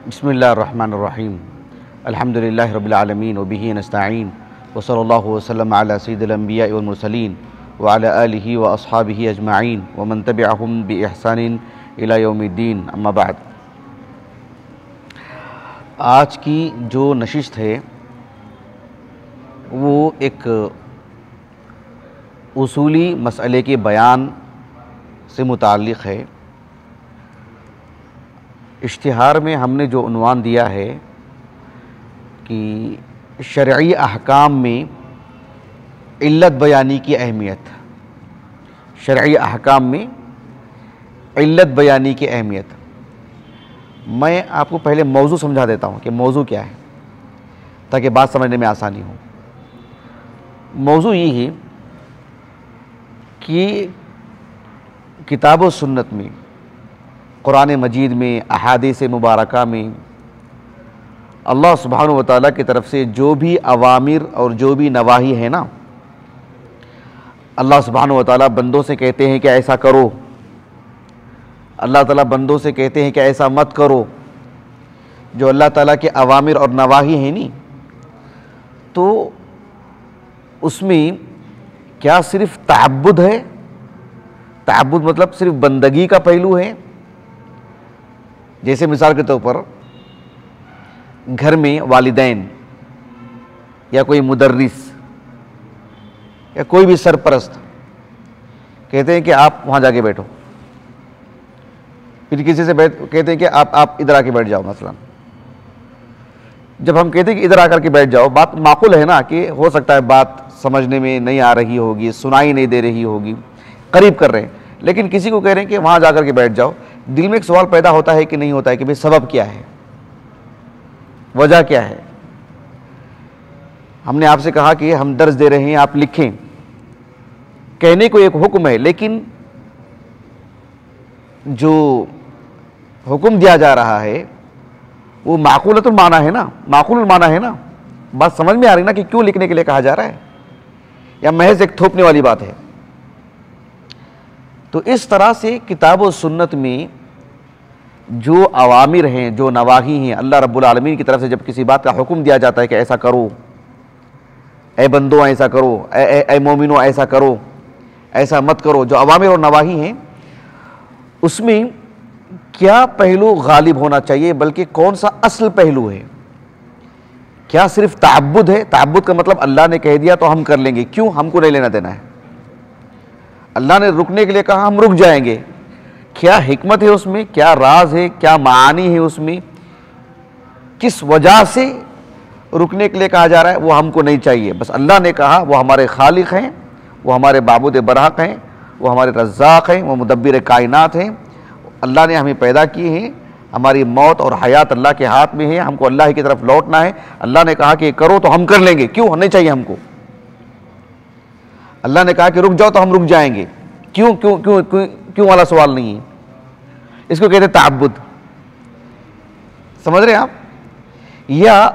बिस्मिल्लाहिर्रहमानिर्रहीम अल्हम्दुलिल्लाहि रब्बिल आलमीन व बिही नस्तईन व सल्लल्लाहु वसल्लम अला सय्यिदिल अंबिया वल मुरसलीन व अला आलिहि व अस्हाबिहि अजमाइन व मन तबिअहुम बि इहसानिन इला यौमिद्दीन अम्मा बाद। आज की जो नशिस्त है वो एक उसूली मसले के बयान से मुताल्लिक़ है। इश्तिहार में हमने जो उन्वान दिया है कि शरई अहकाम में इल्लत बयानी की अहमियत, शरई अहकाम में इल्लत बयानी की अहमियत। मैं आपको पहले मौजू समझा देता हूँ कि मौजू क्या है ताकि बात समझने में आसानी हो। मौजू ये है कि किताब व सुन्नत में, कुरान मजीद में, अहादीस मुबारका में अल्लाह सुब्हानहु व तआला की तरफ से जो भी अवामिर और जो भी नवाही है ना, अल्लाह सुब्हानहु व तआला बंदों से कहते हैं कि ऐसा करो, अल्लाह ताला बंदों से कहते हैं कि ऐसा मत करो। जो अल्लाह ताला के अवामिर और नवाही हैं नी, तो उसमें क्या सिर्फ तअब्बुद है? तअब्बुद मतलब सिर्फ बंदगी का पहलू है। जैसे मिसाल के तौर पर घर में वालिदैन या कोई मुदर्रिस या कोई भी सरपरस्त कहते हैं कि आप वहाँ जाके बैठो, फिर किसी से कहते हैं कि आप इधर आके बैठ जाओ। मसलन जब हम कहते हैं कि इधर आकर के बैठ जाओ, बात माकूल है ना कि हो सकता है बात समझने में नहीं आ रही होगी, सुनाई नहीं दे रही होगी, करीब कर रहे हैं, लेकिन किसी को कह रहे हैं कि वहाँ जाकर के बैठ जाओ। दिल में एक सवाल पैदा होता है कि नहीं होता है कि भाई सबब क्या है, वजह क्या है। हमने आपसे कहा कि हम दर्ज दे रहे हैं, आप लिखें। कहने को एक हुक्म है, लेकिन जो हुक्म दिया जा रहा है वो माकूलतुल माना है ना, माकूलुल माना है ना। बात समझ में आ रही ना कि क्यों लिखने के लिए कहा जा रहा है, या महज एक थोपने वाली बात है। तो इस तरह से किताब और सुन्नत में जो अवामिर हैं, जो नवाही हैं, अल्लाह रब्बुल आलमीन की तरफ से जब किसी बात का हुक्म दिया जाता है कि ऐसा करो, ए बंदो ऐसा करो, ए मोमिनो ऐसा करो, ऐसा मत करो, जो अवामिर और नवाही हैं उसमें क्या पहलू गालिब होना चाहिए, बल्कि कौन सा असल पहलू है? क्या सिर्फ तअब्बुद है? तअब्बुद का मतलब अल्लाह ने कह दिया तो हम कर लेंगे, क्यों, हमको नहीं लेना देना है। अल्लाह ने रुकने के लिए कहा, हम रुक जाएंगे। क्या हिकमत है उसमें, क्या राज है, क्या मानी है उसमें, किस वजह से रुकने के लिए कहा जा रहा है, वो हमको नहीं चाहिए। बस अल्लाह ने कहा, वो हमारे खालिक हैं, वो हमारे बाबूद बरहक हैं, वो हमारे रज़्ज़ाक़ हैं, वो मुदब्बिर कायनात हैं। अल्लाह ने हमें पैदा किए हैं, हमारी मौत और हयात अल्लाह के हाथ में है, हमको अल्लाह की तरफ लौटना है। अल्लाह ने कहा कि करो तो हम कर लेंगे, क्यों नहीं चाहिए हमको। अल्लाह ने कहा कि रुक जाओ तो हम रुक जाएंगे, क्यों क्यों क्यों क्यों, क्यों वाला सवाल नहीं है। इसको कहते हैं तअब्बुद। समझ रहे हैं आप? या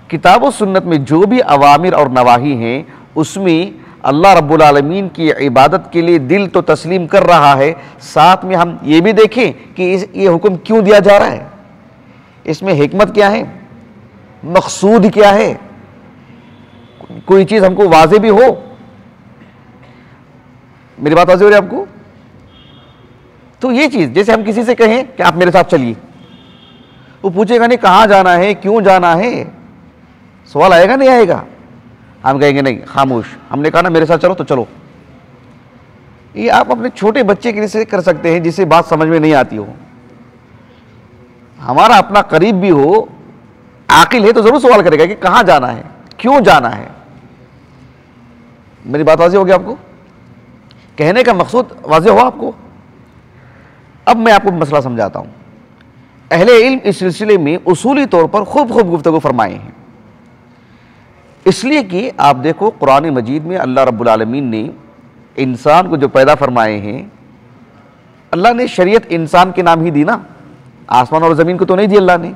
किताब और सुन्नत में जो भी अवामिर और नवाही हैं उसमें अल्लाह रब्बुल आलमीन की इबादत के लिए दिल तो तस्लीम कर रहा है, साथ में हम ये भी देखें कि ये हुक्म क्यों दिया जा रहा है, इसमें हिकमत क्या है, मकसूद क्या है, कोई चीज़ हमको वाज़े भी हो। मेरी बात वाज़े हो रही है आपको? तो ये चीज़, जैसे हम किसी से कहें कि आप मेरे साथ चलिए, वो पूछेगा नहीं कहाँ जाना है, क्यों जाना है, सवाल आएगा नहीं आएगा? हम कहेंगे नहीं, खामोश। हमने कहा ना मेरे साथ चलो तो चलो। ये आप अपने छोटे बच्चे के लिए कर सकते हैं जिसे बात समझ में नहीं आती हो। हमारा अपना करीब भी हो, आकिल है, तो जरूर सवाल करेगा कि कहाँ जाना है, क्यों जाना है। मेरी बात वाज़ेह हो गई आपको? कहने का मकसूद वाज़ेह हुआ आपको? अब मैं आपको मसला समझाता हूँ। अहले इल्म इस सिलसिले में उसूली तौर पर खूब गुफ्तगू फरमाए हैं, इसलिए कि आप देखो कुरान मजीद में अल्लाह रब्बुल आलमीन ने इंसान को जो पैदा फरमाए हैं, अल्लाह ने शरीयत इंसान के नाम ही दी ना, आसमान और ज़मीन को तो नहीं दी अल्लाह ने।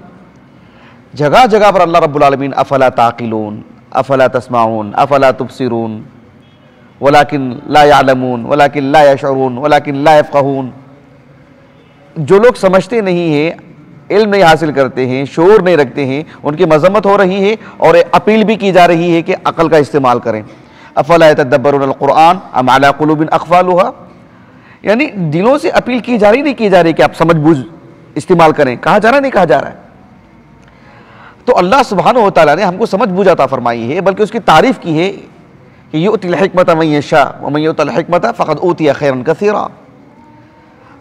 जगह जगह पर अल्लाह रब्बुल आलमीन अफला ताक़िलून, अफला तस्माऊन, अफला तुबसिरून, वलाकिन ला यालमून, वलाकिन ला यशऊरून, वलाकिन ला यफ़क़हून। जो लोग समझते नहीं हैं, इल्म नहीं हासिल करते हैं, शऊर नहीं रखते हैं, उनकी मजम्मत हो रही है और अपील भी की जा रही है कि अकल का इस्तेमाल करें। अफला यतदब्बरून अल-कुरआन अम अला कुलूबिन अक़फ़ालुहा, यानी दिलों से अपील की जा रही नहीं की जा रही कि आप समझ बूझ इस्तेमाल करें, कहा जा रहा नहीं कहा जा रहा है। तो अल्लाह सुब्हानहू व तआला ने हमको समझ बूझ अता फरमाई है, बल्कि उसकी तारीफ की है कि युतिल हिकमत मन यशा व मन युतिल हिकमत फ़क़द ऊतिया खैरन कसीरा।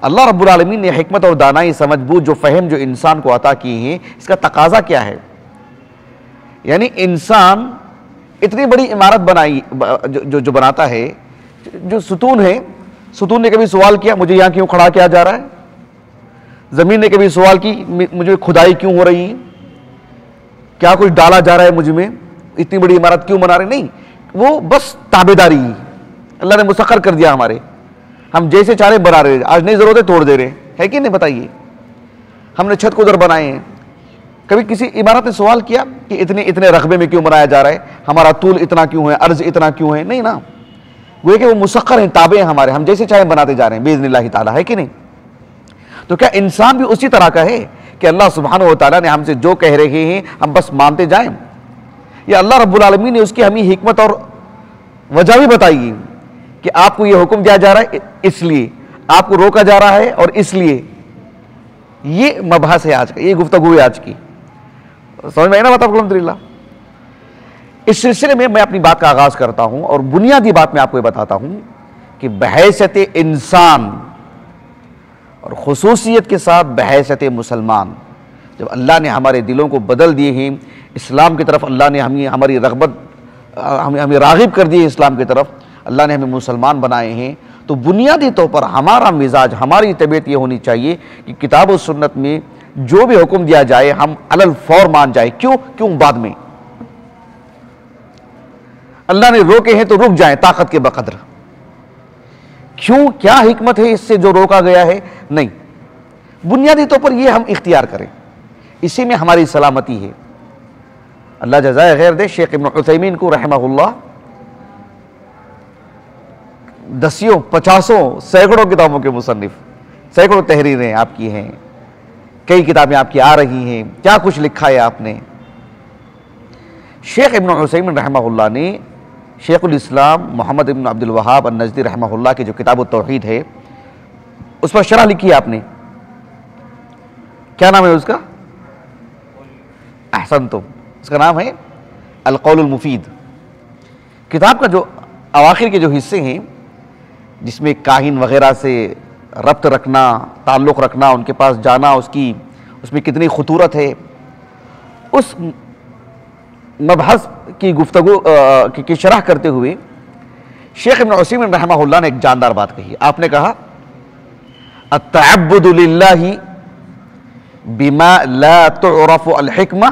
अल्लाह रब्बुल आलमीन ने हिकमत और दानाई, समझ बूझ, जो फ़हम जो इंसान को अता की है, इसका तकाजा क्या है? यानी इंसान इतनी बड़ी इमारत बनाई जो बनाता है, जो सुतून है, सुतून ने कभी सवाल किया मुझे यहाँ क्यों खड़ा किया जा रहा है? ज़मीन ने कभी सवाल की मुझे खुदाई क्यों हो रही है? क्या कुछ डाला जा रहा है मुझ में? इतनी बड़ी इमारत क्यों बना रहे? नहीं, वो बस ताबेदारी अल्लाह ने मुसख्खर कर दिया हमारे, हम जैसे चाहे बना रहे, आज नहीं ज़रूरत है तोड़ दे रहे, है कि नहीं? बताइए, हमने छत को उधर बनाए हैं। कभी किसी इमारत ने सवाल किया कि इतने इतने रकबे में क्यों बनाया जा रहा है, हमारा तूल इतना क्यों है, अर्ज इतना क्यों है? नहीं ना, वो कि वो मुसख्खर हैं, ताबे हैं हमारे, हम जैसे चाहे बनाते जा रहे हैं बिइज़्निल्लाहि ताला, है कि नहीं? तो क्या इंसान भी उसी तरह का है कि अल्लाह सुब्हानहू व तआला ने हमसे जो कह रहे हैं हम बस मानते जाएं? या अल्लाह रब्बुल आलमीन ने उसकी हमें हिकमत और वजह भी बताई कि आपको ये हुक्म दिया जा रहा है इसलिए, आपको रोका जा रहा है और इसलिए। ये मबहस है आज का, ये गुफ्तगू है आज की, समझ में आई ना बात आपको? अल्हम्दुलिल्लाह। इस सिलसिले में मैं अपनी बात का आगाज करता हूं और बुनियादी बात मैं आपको ये बताता हूं कि बहैसियत इंसान और खुसूसियत के साथ बहैसियत मुसलमान, जब अल्लाह ने हमारे दिलों को बदल दिए हैं इस्लाम की तरफ, अल्लाह ने हमारी रग़बत हमें राग़िब कर दिए इस्लाम की तरफ, अल्लाह ने हमें मुसलमान बनाए हैं, तो बुनियादी तौर पर हमारा मिजाज, हमारी तबीयत ये होनी चाहिए कि किताब और सुन्नत में जो भी हुक्म दिया जाए हम अलल फौर मान जाए। क्यों बाद में? अल्लाह ने रोके हैं तो रुक जाएं ताकत के बकदर। क्यों? क्या हिकमत है इससे जो रोका गया है? नहीं, बुनियादी तौर पर यह हम इख्तियार करें, इसी में हमारी सलामती है। अल्लाह जज़ाए खैर दे शेख इब्न उथैमीन को रहमहुल्लाह, दसियों, पचासों, सैकड़ों किताबों के मुसन्निफ, सैकड़ों तहरीरें आपकी हैं, कई किताबें आपकी आ रही हैं, क्या कुछ लिखा है आपने। शेख इब्न उथैमीन रहमहुल्लाह ने शेखुल इस्लाम मोहम्मद इब्न अब्दुल वहाब अन-नजदी रहमहुल्लाह की जो किताब तौहीद है उस पर शरह लिखी है आपने, क्या नाम है उसका? अहसनतुम, उसका नाम है अल-क़ौलुल मुफ़ीद। किताब का जो अवाखिर के जो हिस्से हैं जिसमें काहिन वगैरह से रब्त रखना, ताल्लुक़ रखना, उनके पास जाना, उसमें कितनी खुतूरत है, उस मबहस की गुफ्तगू की शरह करते हुए शेख इब्न उथैमीन रहमहुल्लाह ने एक जानदार बात कही। आपने कहा अत्तअब्बुदु लिल्लाहि बिमा ला तुअरफु अल हिकमा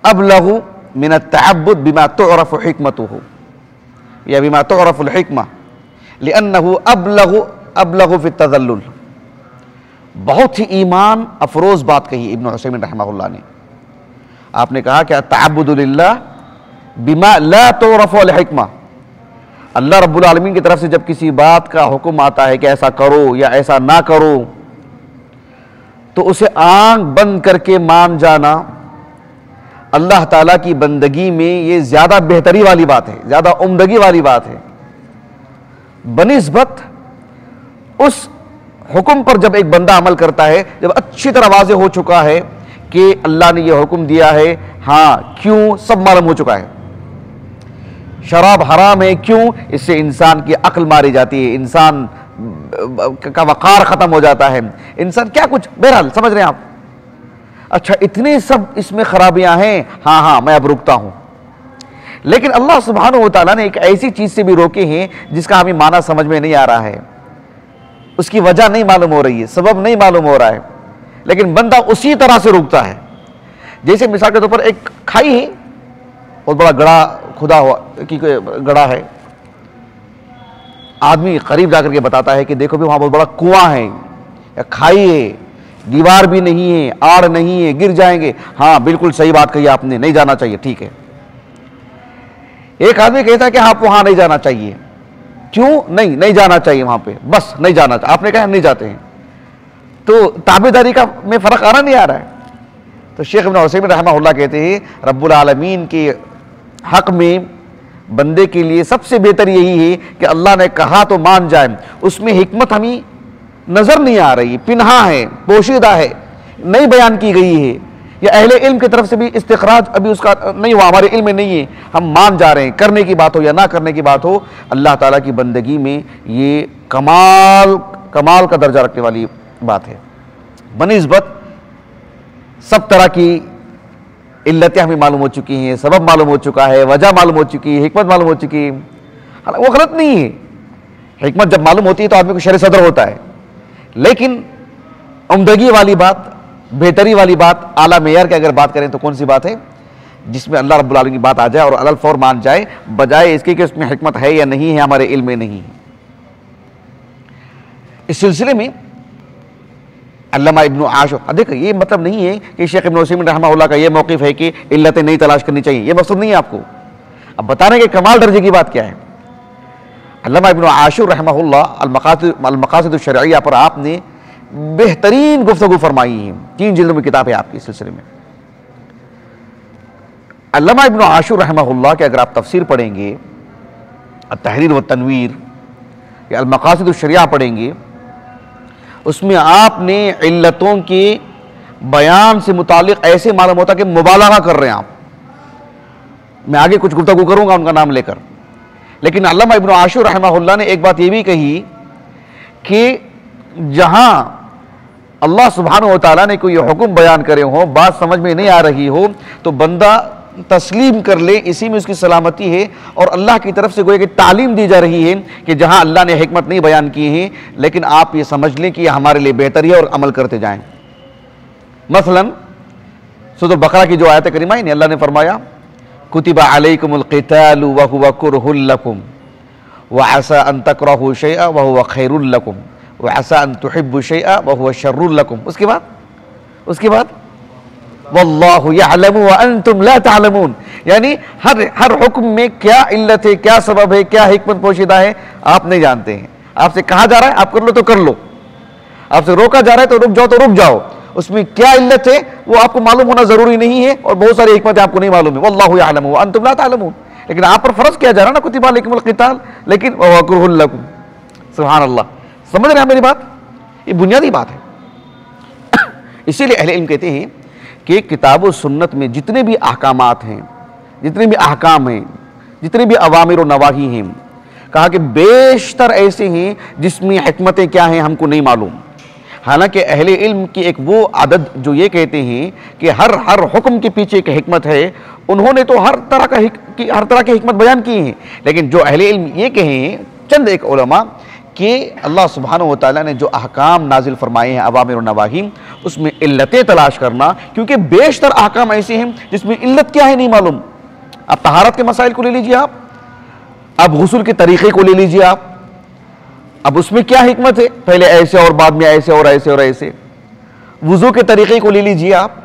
अबलगु मिन अत्तअब्बुद बिमा तुअरफु हिकमतुहु या बिमा तुअरफु अल हिकमा लिअन्नहु अबलगु फी तज़ल्लुल। बहुत ही ईमान अफरोज बात कही इब्न उथैमीन रहमहुल्लाह ने। आपने कहा कि तअब्बुदु लिल्लाह बिमा ला तुअरफु अल हिकमा, अल्लाह रब्बुल आलमीन की तरफ से जब किसी बात का हुक्म आता है कि ऐसा करो या ऐसा ना करो, तो उसे आंख बंद करके मान जाना अल्लाह ताला की बंदगी में ये ज्यादा बेहतरी वाली बात है, ज्यादा उम्दगी वाली बात है बनिस्बत उस हुक्म पर जब एक बंदा अमल करता है, जब अच्छी तरह वाज़े हो चुका है कि अल्लाह ने यह हुक्म दिया है, हाँ क्यों सब मालूम हो चुका है, शराब हराम है क्यों, इससे इंसान की अक्ल मारी जाती है, इंसान का वक़ार ख़त्म हो जाता है, इंसान क्या कुछ, बहरहाल समझ रहे हैं आप। अच्छा, इतने सब इसमें खराबियां हैं, हाँ मैं अब रुकता हूं। लेकिन अल्लाह सुब्हानहू व तआला ने एक ऐसी चीज से भी रोके हैं जिसका हमें माना समझ में नहीं आ रहा है, उसकी वजह नहीं मालूम हो रही है, सबब नहीं मालूम हो रहा है, लेकिन बंदा उसी तरह से रुकता है। जैसे मिसाल के तौर पर एक खाई है, बहुत बड़ा गड़ा खुदा हुआ कि गड़ा है, आदमी करीब जाकर के बताता है कि देखो भी वहां बहुत बड़ा कुआं है या खाई है, दीवार भी नहीं है, आड़ नहीं है, गिर जाएंगे। हाँ बिल्कुल सही बात कही आपने, नहीं जाना चाहिए, ठीक है। एक आदमी कहता है कि आप वहां नहीं जाना चाहिए, क्यों नहीं जाना चाहिए वहां पे, बस नहीं जाना चाहिए, आपने कहा हम नहीं जाते हैं। तो ताबेदारी का में फ़र्क आ रहा नहीं आ रहा है। तो शेख इब्न उसैमीन रहमहुल्लाह कहते हैं रब्बुल आलमीन के हक़ में बंदे के लिए सबसे बेहतर यही है कि अल्लाह ने कहा तो मान जाए, उसमें हिकमत हमें नज़र नहीं आ रही, पिन्हा है, पोशीदा है, नहीं बयान की गई है, या अहले इल्म की तरफ से भी इस्तिखराज अभी उसका नहीं हुआ, हमारे इल्म में नहीं है, हम मान जा रहे हैं, करने की बात हो या ना करने की बात हो, अल्लाह ताला की बंदगी में ये कमाल का दर्जा रखने वाली बात है। बनिस्बत सब तरह की इल्लतें हमें मालूम हो चुकी हैं, सबब मालूम हो चुका है, वजह मालूम हो चुकी है, हिकमत मालूम हो चुकी है, वो गलत नहीं है। हिकमत जब मालूम होती है तो आदमी को शर सदर होता है, लेकिन उम्दगी वाली बात, बेहतरी वाली बात, आला मेयार की अगर बात करें तो कौन सी बात है? जिसमें अल्लाह रब्बुल आलमीन की बात आ जाए और अलल फौर मान जाए, बजाय इसके कि उसमें हिकमत है या नहीं है, हमारे इल्म में नहीं है। इस सिलसिले में अल्लामा इब्न आशूर, देखो ये मतलब नहीं है कि शेख इब्न उसैमीन रहमहुल्लाह का ये मौक़िफ़ है कि इल्लतें नहीं तलाश करनी चाहिए, ये मकसद नहीं है आपको। अब बताने के कमाल दर्जे की बात क्या है। अल्लामा इब्न आशूर रहमहुल्लाह अल-मक़ासिद अश-शरइय्या पर आपने बेहतरीन गुफ्तगू फरमाई है, 3 जिल्दों में किताब है आपकी इस सिलसिले में। अल्लामा इब्न आशूर रहमहुल्लाह के अगर आप तफसीर पढ़ेंगे, अत-तहरीर व तनवीर या अल-मक़ासिद अश-शरइय्या पढ़ेंगे, उसमें आपने इल्लतों के बयान से मुतालिक ऐसे मालूम होता कि मुबालगा कर रहे हैं आप। मैं आगे कुछ गुफ्तगू करूंगा उनका नाम लेकर, लेकिन अल्लामा इब्न आशूर रहमहुल्लाह ने एक बात यह भी कही कि जहां अल्लाह सुब्हानहू व तआला ने कोई हुक्म बयान करे हो, बात समझ में नहीं आ रही हो, तो बंदा तस्लीम कर ले, इसी में उसकी सलामती है। और अल्लाह की तरफ से गोया कि तालीम दी जा रही है कि जहां अल्लाह ने हिकमत नहीं बयान की है, लेकिन आप ये समझ लें कि हमारे लिए बेहतर है और अमल करते जाएं। मसलन सूरह बकरा की जो आयत करीमा है, अल्लाह ने फरमाया कुतिबा अलैकुमुल क़ितालु व हुवा कुरहुल लकुम व असा अन तकरहू शैअन व हुवा खैरुल लकुम व असा अन तुहिब्बू शैअन व हुवा शर्रुल लकुम। उसके बाद वल्लाहु यअलमु व अंतुम ला तअलमून, यानी हर हुक्म में क्या इल्लत है, क्या सबब है, क्या हिकमत पोशीदा है, आप नहीं जानते हैं। आपसे कहा जा रहा है आप कर लो तो कर लो, आपसे रोका जा रहा है तो रुक जाओ तो रुक जाओ, उसमें क्या इल्लत है वो आपको मालूम होना जरूरी नहीं है, और बहुत सारी हिकमतें आपको नहीं मालूम है। वल्लाहु यअलमु व अंतुम ला तअलमून, लेकिन आप पर फर्ज किया जा रहा है ना कुतिबा अलैकुमुल क़िताल, लेकिन व हुवा कुरहुल लकुम। सुभान अल्लाह, समझ रहे हैं मेरी बात? ये बुनियादी बात है। इसीलिए अहले इल्म कहते हैं कि किताब व सुन्नत में जितने भी अहकामात हैं, जितने भी अहकाम हैं, जितने भी अवामिर और नवाही हैं, कहा कि बेशतर ऐसे हैं जिसमें हिकमतें क्या हैं हमको नहीं मालूम। हालांकि अहले इल्म की एक वो आदत जो ये कहते हैं कि हर हुक्म के पीछे एक हिकमत है, उन्होंने तो हर तरह की हिकमत बयान की है, लेकिन जो अहले इल्म ये कहें चंद एक उलमा कि अल्लाह सुब्हानहू व तआला ने जो अहकाम नाजिल फरमाए हैं अवामिर और नवाही, उसमें इल्लतें तलाश करना, क्योंकि बेशतर अहकाम ऐसे हैं जिसमें इल्लत क्या है नहीं मालूम। अब तहारत के मसाइल को ले लीजिए आप, अब गुस्ल के तरीक़े को ले लीजिए आप, अब उसमें क्या हिकमत है, पहले ऐसे और बाद में ऐसे और ऐसे और ऐसे। वुज़ू के तरीक़े को ले लीजिए आप,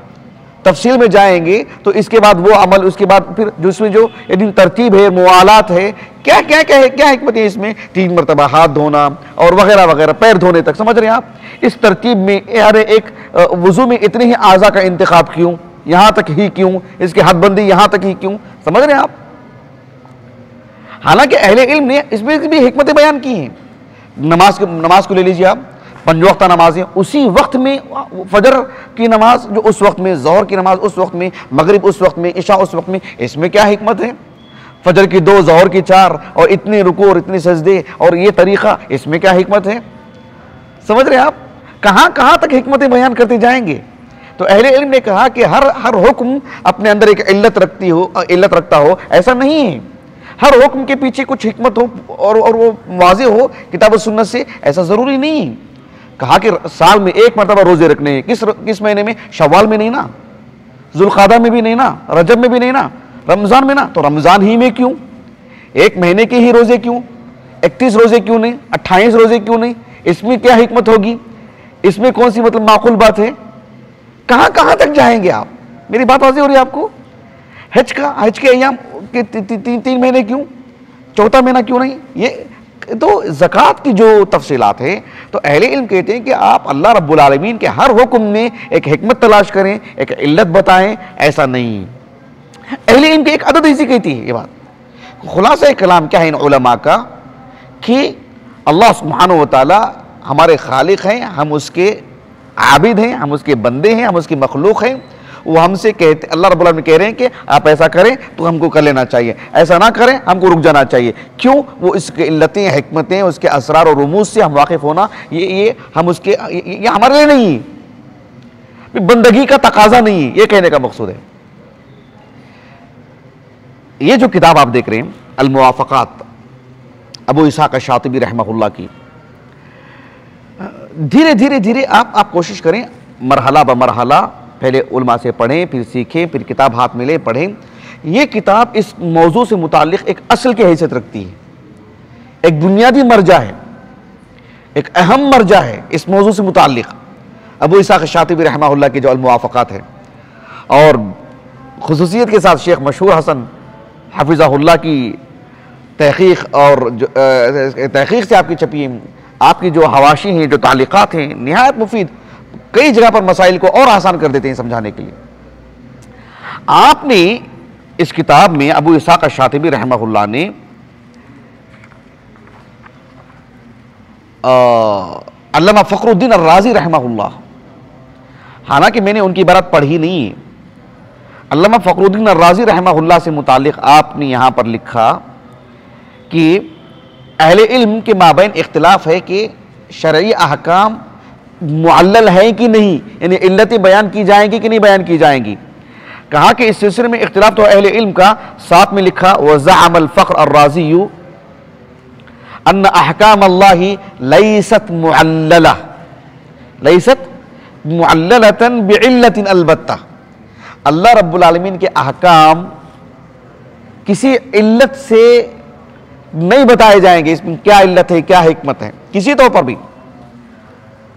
तफसील में जाएंगे तो इसके बाद वो अमल, उसके बाद फिर जो इसमें जो यदि तरतीब है, मुआलात है, क्या क्या क्या है, क्या हिकमत है इसमें, 3 मरतबा हाथ धोना और वगैरह वगैरह, पैर धोने तक, समझ रहे हैं आप? इस तरतीब में यार एक वुज़ू में इतने ही आज़ा का इंतखाब क्यों, यहाँ तक ही क्यों, इसकी हदबंदी यहाँ तक ही क्यों, समझ रहे हैं आप? हालांकि अहले इल्म ने इसमें भी हिकमतें बयान की हैं। नमाज को ले लीजिए आप, 5 वक्त नमाजें उसी वक्त में, फजर की नमाज जो उस वक्त में, ज़ोहर की नमाज उस वक्त में, मगरिब उस वक्त में, इशा उस वक्त में, इसमें क्या हिकमत है? फजर की 2, ज़ोहर की 4, और इतने रुकू और इतने सजदे और ये तरीक़ा, इसमें क्या हिकमत है? समझ रहे हैं आप? कहाँ कहाँ तक हिकमतें बयान करते जाएंगे। तो अहले इल्म ने कहा कि हर हुक्म अपने अंदर एक इल्लत रखता हो, ऐसा नहीं है। हर हुक्म के पीछे कुछ हिकमत हो और वो वाज़े हो किताब और सुन्नत से, ऐसा ज़रूरी नहीं है। कहा कि साल में 1 मरतबा रोज़े रखने हैं, किस महीने में? शव्वाल में नहीं ना, ज़ुल्क़ादा में भी नहीं ना, रजब में भी नहीं ना, रमज़ान में ना, तो रमज़ान ही में क्यों? 1 महीने के ही रोज़े क्यों? 31 रोज़े क्यों नहीं? 28 रोज़े क्यों नहीं? इसमें क्या हिकमत होगी? इसमें कौन सी मतलब माकूल बात है? कहाँ कहाँ तक जाएंगे आप? मेरी बात वाज़ेह हो रही है आपको? हज के अय्याम के 3 महीने क्यों? 4था महीना क्यों नहीं? ये तो ज़कात की जो तफसीलात हैं, तो अहले इल्म कहते हैं कि आप अल्लाह रब्बुल आलमीन के हर हुक्म में एक हिकमत तलाश करें, एक इल्लत बताएं, ऐसा नहीं। अहले इल्म की एक आदत ऐसी कहती है ये बात। खुलासा कलाम क्या है इन उलमा का कि अल्लाह सुब्हानहू व तआला हमारे खालिक हैं, हम उसके आबिद हैं, हम उसके बंदे हैं, हम उसकी मखलूक हैं। वो हमसे कहते, अल्लाह रब्बुल आलमीन कह रहे हैं कि आप ऐसा करें तो हमको कर लेना चाहिए, ऐसा ना करें हमको रुक जाना चाहिए। क्यों? वो इसके इल्लतें, हिकमतें, उसके असरार और रुमूज से हम वाकिफ होना, ये हम उसके, ये हमारे लिए नहीं, बंदगी का तकाजा नहीं है, ये कहने का मकसूद है। ये जो किताब आप देख रहे हैं अल मुवाफ़क़ात, अबू इस्हाक़ शातिबी रहमहुल्लाह की, धीरे धीरे धीरे आप कोशिश करें, मरहला ब मरहला पहले उलमा से पढ़ें, फिर सीखें, फिर किताब हाथ में ले पढ़ें। ये किताब इस मौजू से मुताल्लिक़ एक असल की हैसियत रखती है, एक बुनियादी मरजा है, एक अहम मरजा है इस मौजू से मुताल्लिक़। अबू इस्हाक़ शातिबी रहमहुल्लाह की जो अल मुवाफ़क़ात है, और खुसूसियत के साथ शेख मशहूर हसन हफ़िज़हुल्लाह की तहक़ीक़ और तहक़ीक़ से आपकी छपी है, आपकी जो हवाशी हैं, जो तालिक़ात हैं, निहायत मुफीद, कई जगह पर मसाइल को और आसान कर देते हैं समझाने के लिए। आपने इस किताब में अबू इस्हाक़ शातिबी रहमहुल्लाह ने अल्लामा फ़खरुद्दीन अर्राज़ी रहमहुल्लाह, हालांकि मैंने उनकी इबारत पढ़ी नहीं है, अल्लामा फ़खरुद्दीन अर्राज़ी रहमहुल्लाह से मुतालिक आपने यहाँ पर लिखा कि अहले इल्म के माबैन इख्तिलाफ है कि शरई अहकाम मुअल्लल है कि नहीं, यानी इल्लतें बयान की जाएंगी कि नहीं बयान की जाएंगी। कहा कि इस सिलसिले में इख्तिलाफ तो अहले इल्म का, साथ में लिखा वज़अमल फ़ख्र अर्राज़ी अन्न अहकाम अल्लाहि लैसत मुअल्लला, लैसत मुअल्ललतन बिइल्लतिन अलबत्ता, अल्लाह रब्बुल आलमीन के अहकाम किसी इल्लत से नहीं बताए जाएंगे, इसमें क्या इल्लत है, क्या हिकमत है, किसी तौर पर भी।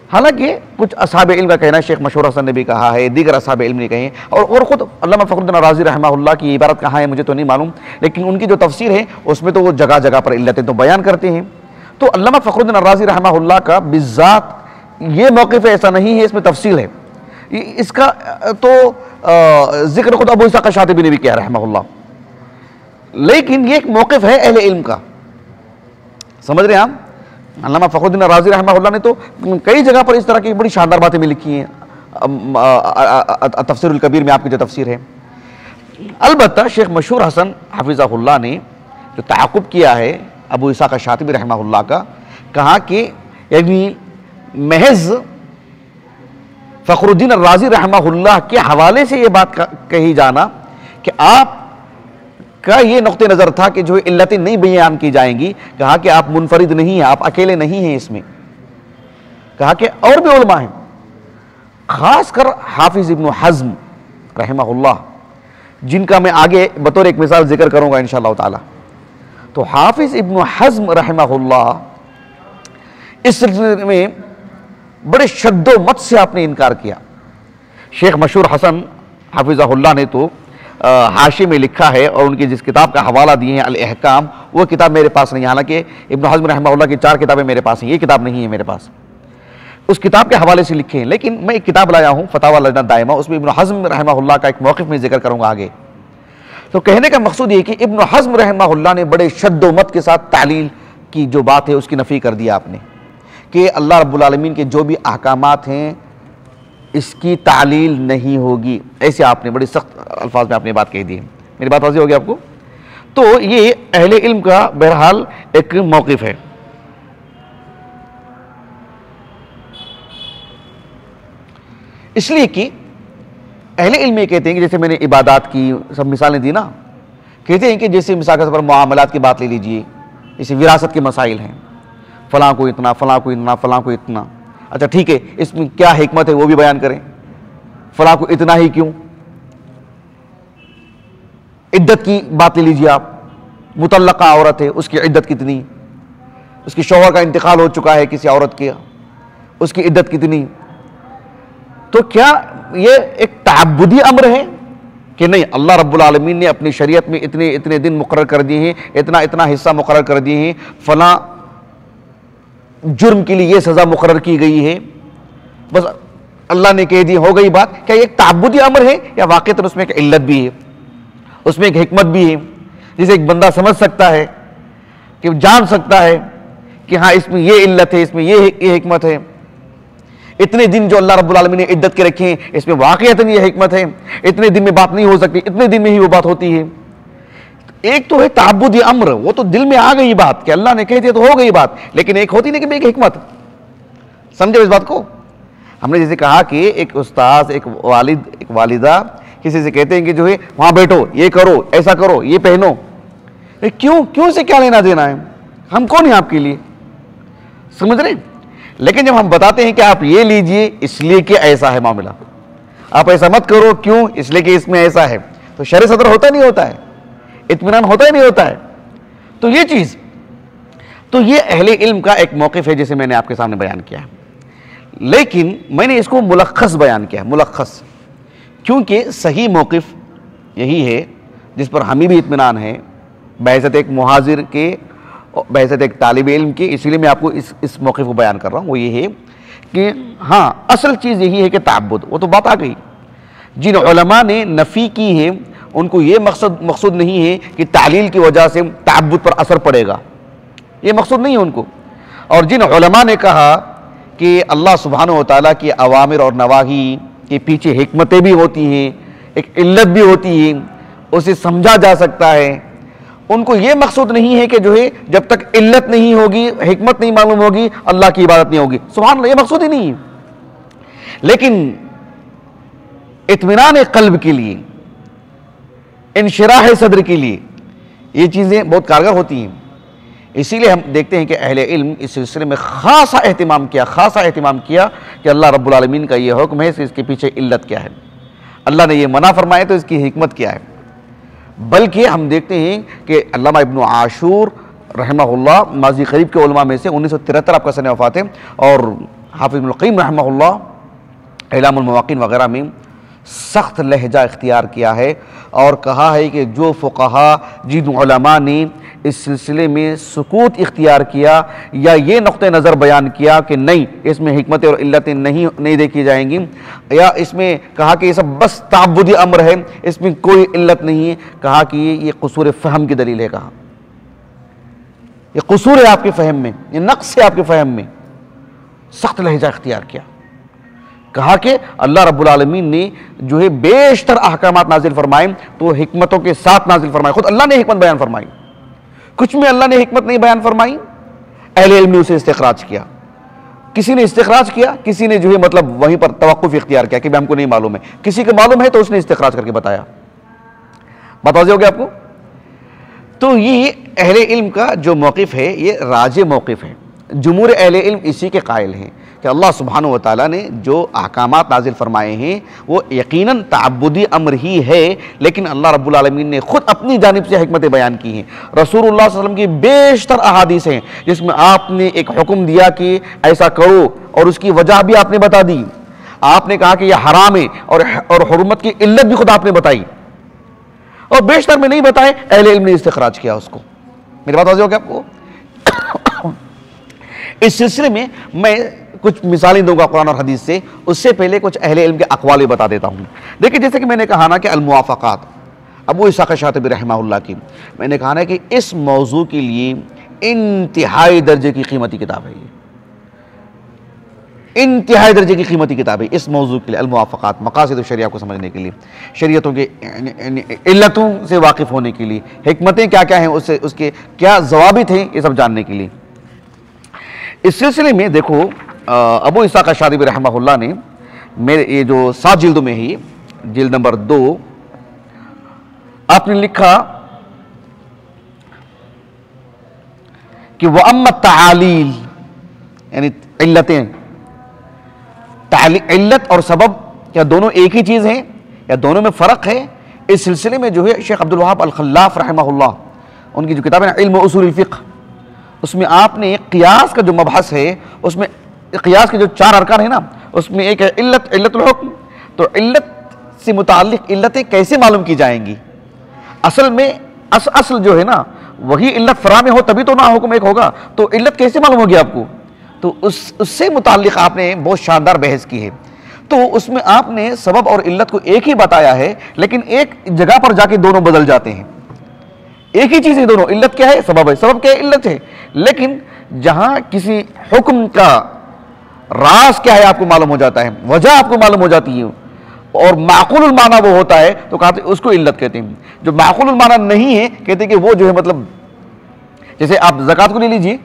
हालांकि कुछ असहाब इल्म का कहना है, शेख मशहूर हसन ने भी कहा है, दीगर असहाब इल्म ने कहे, और ख़ुद अल्लामा फ़खरुद्दीन अर्राज़ी रहमहुल्लाह की इबारत कहाँ है मुझे तो नहीं मालूम, लेकिन उनकी जो तफसीर है उसमें तो वो जगह जगह पर इल्लतें तो बयान करते हैं। तो अल्लामा फ़खरुद्दीन अर्राज़ी रहमहुल्लाह का बिज़ात ये मौक़िफ़ ऐसा नहीं है, इसमें तफसील है, इसका तो जिक्र खुद अबू इस्हाक़ शातिबी ने भी किया रहमहुल्लाह, लेकिन ये एक मौक़िफ़ है अहले इल्म का, समझ रहे हैं आप। अल्लामा फ़खरुद्दीन अर्राज़ी रहमहुल्लाह ने तो कई जगह पर इस तरह की बड़ी शानदार बातें भी लिखी हैं, तफ़सीरुल कबीर में आपकी जो तफसीर है। अलबत्ता शेख मशहूर हसन हफ़िज़हुल्लाह ने जो ताक़ुब किया है अबू इस्हाक़ शातिबी रहमहुल्लाह का, कहा कि यानी महज़ फ़खरुद्दीन अर्राज़ी रहमहुल्लाह के हवाले से ये बात कही जाना कि आप का ये नुक्ते नज़र था कि जो इल्लतें नहीं बयान की जाएंगी, कहा कि आप मुनफरिद नहीं हैं, आप अकेले नहीं हैं इसमें, कहा कि और भी उलमा हैं, ख़ासकर हाफिज़ इब्न हज़्म रहमहुल्लाह, जिनका मैं आगे बतौर एक मिसाल जिक्र करूँगा इंशाअल्लाह ताला। तो हाफिज़ इब्न हज़्म रहमहुल्लाह इस सिलसिले में बड़े शद्दोमत से आपने इनकार किया। शेख मशहूर हसन हफ़िज़हुल्लाह ने तो हाशी में लिखा है, और उनकी जिस किताब का हवाला दिए हैं अल अहकाम, वो किताब मेरे पास नहीं है, हालांकि इब्न हज़्म रहमहुल्लाह की 4 किताबें मेरे पास हैं, ये किताब नहीं है मेरे पास, उस किताब के हवाले से लिखे हैं। लेकिन मैं एक किताब लाया हूँ फतावा लजना दायमा, उसमें इब्न हज़्म रहमहुल्लाह का एक मौक़िफ़ में जिक्र करूँगा आगे। तो कहने का मकसूद ये कि इब्न हज़्म रहमहुल्लाह ने बड़े शद्दोमत के साथ तालील की जो बात है उसकी नफ़ी कर दिया आपने, कि अल्लाह रब्बुल आलमीन के जो भी अहकामात हैं इसकी तालील नहीं होगी, ऐसे आपने बड़ी सख्त अल्फाज में आपने बात कह दी है। मेरी बात वाज़ेह होगी आपको। तो ये अहले इल्म का बहरहाल एक मौक़िफ़ है। इसलिए कि अहले इल्म ये कहते हैं कि जैसे मैंने इबादात की सब मिसालें दी ना, कहते हैं कि जैसे मिसाल के तौर पर मामलात की बात ले लीजिए, जैसे विरासत के मसाइल हैं, फ़लाँ को इतना, फ़लाँ को इतना, फ़लाँ को इतना, अच्छा ठीक है, इसमें क्या हिकमत है वो भी बयान करें, फ़लाँ को इतना ही क्यों। इद्दत की बात ले लीजिए आप, मुतल्लक़ा औरत है, उसकी इद्दत कितनी, उसके शौहर का इंतकाल हो चुका है किसी औरत के, उसकी इद्दत कितनी। तो क्या ये एक तअब्बुदी अम्र है कि नहीं, अल्लाह रब्बुल आलमीन ने अपनी शरीयत में इतने इतने दिन मुकर्रर कर दिए हैं, इतना इतना हिस्सा मुकर्रर कर दिए हैं, फ़लाँ जुर्म के लिए ये सज़ा मुकर्रर की गई है, बस अल्लाह ने कह दी, हो गई बात। क्या एक ताबुदी अमर है या वाक़ईतन उसमें एक इल्लत भी है, उसमें एक हिकमत भी है, जिसे एक बंदा समझ सकता है, कि जान सकता है कि हाँ इसमें ये इल्लत है, इसमें ये हिकमत है। इतने दिन जो अल्लाह रब्बुल आलमीन ने इद्दत के रखे हैं, इसमें वाक़ईतन ये हिकमत है, इतने दिन में बात नहीं हो सकती, इतने दिन में ही वो बात होती है। एक तो है ताबुदी अम्र, वो तो दिल में आ गई बात कि अल्लाह ने कह दिया तो हो गई बात, लेकिन एक होती नहीं कि एक हिकमत। समझे इस बात को? हमने जैसे कहा कि एक उस्ताद, एक वालिद, एक वालिदा किसी से कहते हैं कि जो है वहां बैठो, ये करो, ऐसा करो, ये पहनो, क्यों से क्या लेना देना है, हम कौन है आपके लिए? समझ रहे? लेकिन जब हम बताते हैं कि आप ये लीजिए इसलिए कि ऐसा है मामला, आप ऐसा मत करो, क्यों? इसलिए कि इसमें ऐसा है, तो शर सदर होता नहीं होता है, इत्मीनान होता ही नहीं होता है। तो ये चीज, तो ये अहले इल्म का एक मौक़िफ़ है जिसे मैंने आपके सामने बयान किया है, लेकिन मैंने इसको मुलख्खस बयान किया, मुलख्खस, क्योंकि सही मौक़िफ़ यही है जिस पर हमें भी इत्मीनान है, बहैसियत एक मुहाजिर के, बहैसियत एक तालिब इल्म के। इसलिए मैं आपको इस मौक़िफ़ को बयान कर रहा हूँ। वो ये है कि हाँ, असल चीज़ यही है कि ताअब्बुद, वो तो बात आ गई। जिन उलमा ने नफ़ी की है उनको ये मकसद नहीं है कि तालील की वजह से ताअब्बुद पर असर पड़ेगा, ये मकसद नहीं है उनको। और जिन उलमा ने कहा कि अल्लाह सुब्हानहू व तआला की अवामिर और नवाही के पीछे हिकमतें भी होती हैं, एक इल्लत भी होती है, उसे समझा जा सकता है, उनको ये मकसद नहीं है कि जो है जब तक इल्लत नहीं होगी, हिकमत नहीं मालूम होगी, अल्लाह की इबादत नहीं होगी। सुभान अल्लाह, ये मकसद ही नहीं है। लेकिन इत्मीनान क़ल्ब के लिए, इंशिराह सद्र के लिए ये चीज़ें बहुत कारगर होती हैं। इसीलिए हम देखते हैं कि अहले इल्म इस सिलसिले में खासा एहतिमाम किया कि अल्लाह रब्बुल आलमीन का ये हुक्म है, इसके पीछे इल्लत क्या है, अल्लाह ने ये मना फरमाए तो इसकी हिकमत क्या है। बल्कि हम देखते हैं कि अल्लामा इब्न आशूर रहमहुल्लाह माजी करीब के उलमा में से 1973 आपका सन वफ़ात है, और हाफिज़ इब्नुल क़य्यिम रहमहुल्लाह इलामुल मवाक़िन वग़ैरह में सख्त लहजा इख्तियार किया है और कहा है कि जो फ़ुक़हा जिन उलमा ने इस सिलसिले में सुकूत इख्तियार किया या ये नुक़्ते नज़र बयान किया कि नहीं इसमें हिकमतें और इल्लतें नहीं देखी जाएंगी, या इसमें कहा कि ये सब बस ताअब्बुदी अम्र है, इसमें कोई इल्लत नहीं है, कहा कि ये क़ुसूर फ़हम की दलील है। कहा ये क़ुसूर है आपके फ़हम में, ये नक़्स है आपके फ़हम में। सख्त लहजा इख्तियार किया, कहा कि अल्लाह रब्बुल आलमीन ने जो है बेशतर अहकामात नाजिल फरमाए तो हिकमतों के साथ नाजिल फरमाए। खुद अल्लाह ने हिकमत बयान फरमाई, कुछ में अल्लाह ने हिकमत नहीं बयान फरमाई, अहले इल्म ने उसे इस्तिखराज किया। किसी ने इस्तिखराज किया, किसी ने जो है मतलब वहीं पर तवक्कुफ इख्तियार किया कि भाई हमको नहीं मालूम है, किसी को मालूम है तो उसने इस्तिखराज करके बताया। बात वाज़ेह हो गया आपको? तो ये अहले इल्म का जो मौक़िफ़ है ये राजे मौक़िफ़ है। जुमूर अहले इल्म इसी के कायल हैं कि अल्लाह सुब्हानहू व तआला ने जो अहकामात नाजिल फरमाए हैं वो यकीनन ताअब्बुदी अम्र ही है, लेकिन अल्लाह रब्बुल आलमीन ने खुद अपनी जानिब से हिकमतें बयान की हैं। रसूलुल्लाह सल्लल्लाहु अलैहि वसल्लम की बेशतर अहादीस हैं जिसमें आपने एक हुक्म दिया कि ऐसा करो और उसकी वजह भी आपने बता दी। आपने कहा कि यह हराम है और हुर्मत की इल्लत भी खुद आपने बताई, और बेशतर में नहीं बताए, अहले इल्म ने इस्तिखराज किया उसको। मेरी बात वाज़ेह हो गया आपको? इस सिलसिले में मैं कुछ मिसालें दूंगा कुरान और हदीस से, उससे पहले कुछ अहले इल्म के अक़वाल बता देता हूं। देखिए, जैसे कि मैंने कहा ना कि अल-मुवाफ़क़ात अबू इस्हाक़ शातिबी रहमहुल्लाह की, मैंने कहा ना कि इस मौजू के लिए इंतहाई दर्जे की कीमती किताब है, ये इंतहाई दर्जे की कीमती किताब है इस मौजू के लिए। अल-मुवाफ़क़ात मक़ासिद शरिया को समझने के लिए, शरीयतों के इल्लतों से वाकिफ़ होने के लिए, हिकमतें क्या क्या हैं, उससे उसके क्या ज़वाबित हैं, ये सब जानने के लिए। इस सिलसिले में देखो, अबू इस्हाक़ शातिबी रहमहुल्लाह ने मेरे ये जो 7 जिल्दों में ही जिल्द नंबर 2 आपने लिखा कि वह अम्मत तालील यानी इल्लतें, इल्लत और सबब क्या दोनों एक ही चीज़ हैं या दोनों में फ़र्क है? इस सिलसिले में जो है शेख अब्दुल वहाब अल-खल्लाफ रहमहुल्लाह, उनकी जो किताब है इल्म उसूल फ़िक़्ह, उसमें आपने क़ियास का जो मबहस है, उसमें क़ियास के जो 4 अरकान है ना, उसमें एक है इल्लतुल हुक्म। तो इल्लत से मुताल्लिक़ इल्लतें कैसे मालूम की जाएंगी? असल में असल जो है ना वही इल्लत फ़राम हो तभी तो ना हुक्म एक होगा, तो इल्लत कैसे मालूम होगी आपको? तो उससे मुताल्लिक आपने बहुत शानदार बहस की है। तो उसमें आपने सबब और इल्लत को एक ही बताया है, लेकिन एक जगह पर जाके दोनों बदल जाते हैं। एक ही चीज है दोनों, इल्लत क्या है, सबब है, सबब क्या है, इल्लत है। लेकिन जहां किसी हुक्म का राज क्या है आपको मालूम हो जाता है, वजह आपको मालूम हो जाती है, और माकुल माना वो होता है, तो कहते उसको इल्लत कहते हैं। जो माकुल माना नहीं है, कहते हैं कि वो जो है मतलब, जैसे आप ज़कात को ले लीजिए,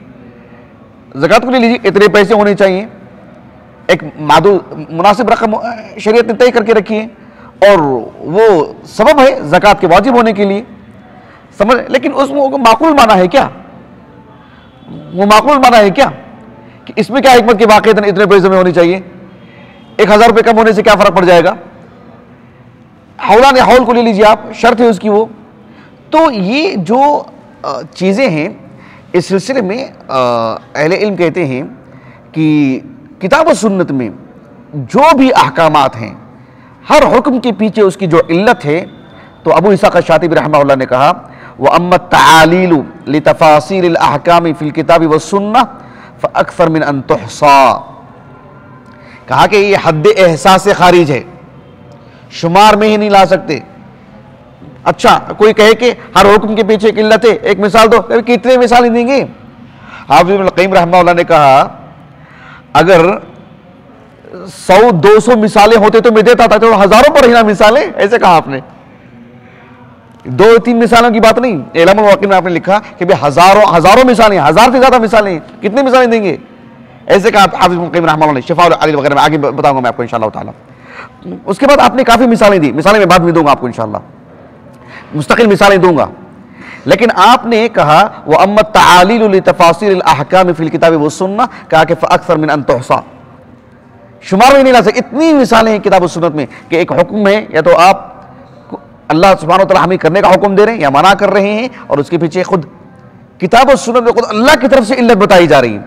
ज़कात को ले लीजिए, इतने पैसे होने चाहिए, एक मुनासिब रकम शरीयत ने तय करके रखी है, और वो सबब है ज़कात के वाजिब होने के लिए, समझ। लेकिन उसमें माकुल माना है क्या, वो माकुल माना है क्या कि इसमें क्या हिकमत की वाक़ई इतने पैसे में होनी चाहिए, 1000 रुपये कम होने से क्या फ़र्क पड़ जाएगा। हौला ने हौल को ले लीजिए आप, शर्त है उसकी वो। तो ये जो चीज़ें हैं, इस सिलसिले में अहले इल्म कहते हैं कि किताब और सुन्नत में जो भी अहकामात हैं, हर हुक्म के पीछे उसकी जो इल्लत है, तो अबू इसाक़ शातिबी रहमहुल्लाह ने कहा, व अम्मत तालीलु लितफासील अहकाम फिल किताब व सुन्नह फअक्सर मिन अन तुहसा। कहा कि ये हद एहसास से खारिज है, शुमार में ही नहीं ला सकते। अच्छा, कोई कहे कि हर हुक्म के पीछे एक इल्लत है, एक मिसाल दो, कितने मिसालें देंगे। हाफिज़ इब्न क़य्यिम रहमहुल्लाह ने कहा, अगर 100-200 मिसालें होते तो मैं देता था, तो हजारों पर ही ना मिसालें, ऐसे कहा आपने। 2-3 मिसालों की बात नहीं, इल्मुल वाक़िअ में आपने लिखा कि भाई हजारों मिसालें, 1000 से ज्यादा मिसालें, कितने मिसालें देंगे, ऐसे कहा हाफिज़ इब्न क़य्यिम रहमहुल्लाह ने शिफ़ा अली वगैरह में। आगे बताऊंगा मैं आपको इंशाअल्लाह ताला। उसके बाद आपने काफी मिसालें दी, मिसालें मैं बाद में दूंगा आपको इंशाअल्लाह, मुस्तकिल मिसालें दूंगा। लेकिन आपने कहा वो अम्मत तालीलु लितफासील अहकाम फिल किताब व सुन्नह, कहा कि फअक्सर मिन अन तुहसा, शुमार में नहीं ला सकते। इतनी मिसालें हैं किताब और सुन्नत में कि एक हुक्म है, या तो आप अल्लाह सुब्हानहू व तआला हमें करने का हुक्म दे रहे हैं या मना कर रहे हैं, और उसके पीछे खुद किताब और सुन्नत में खुद अल्लाह की तरफ से इल्लत बताई जा रही है,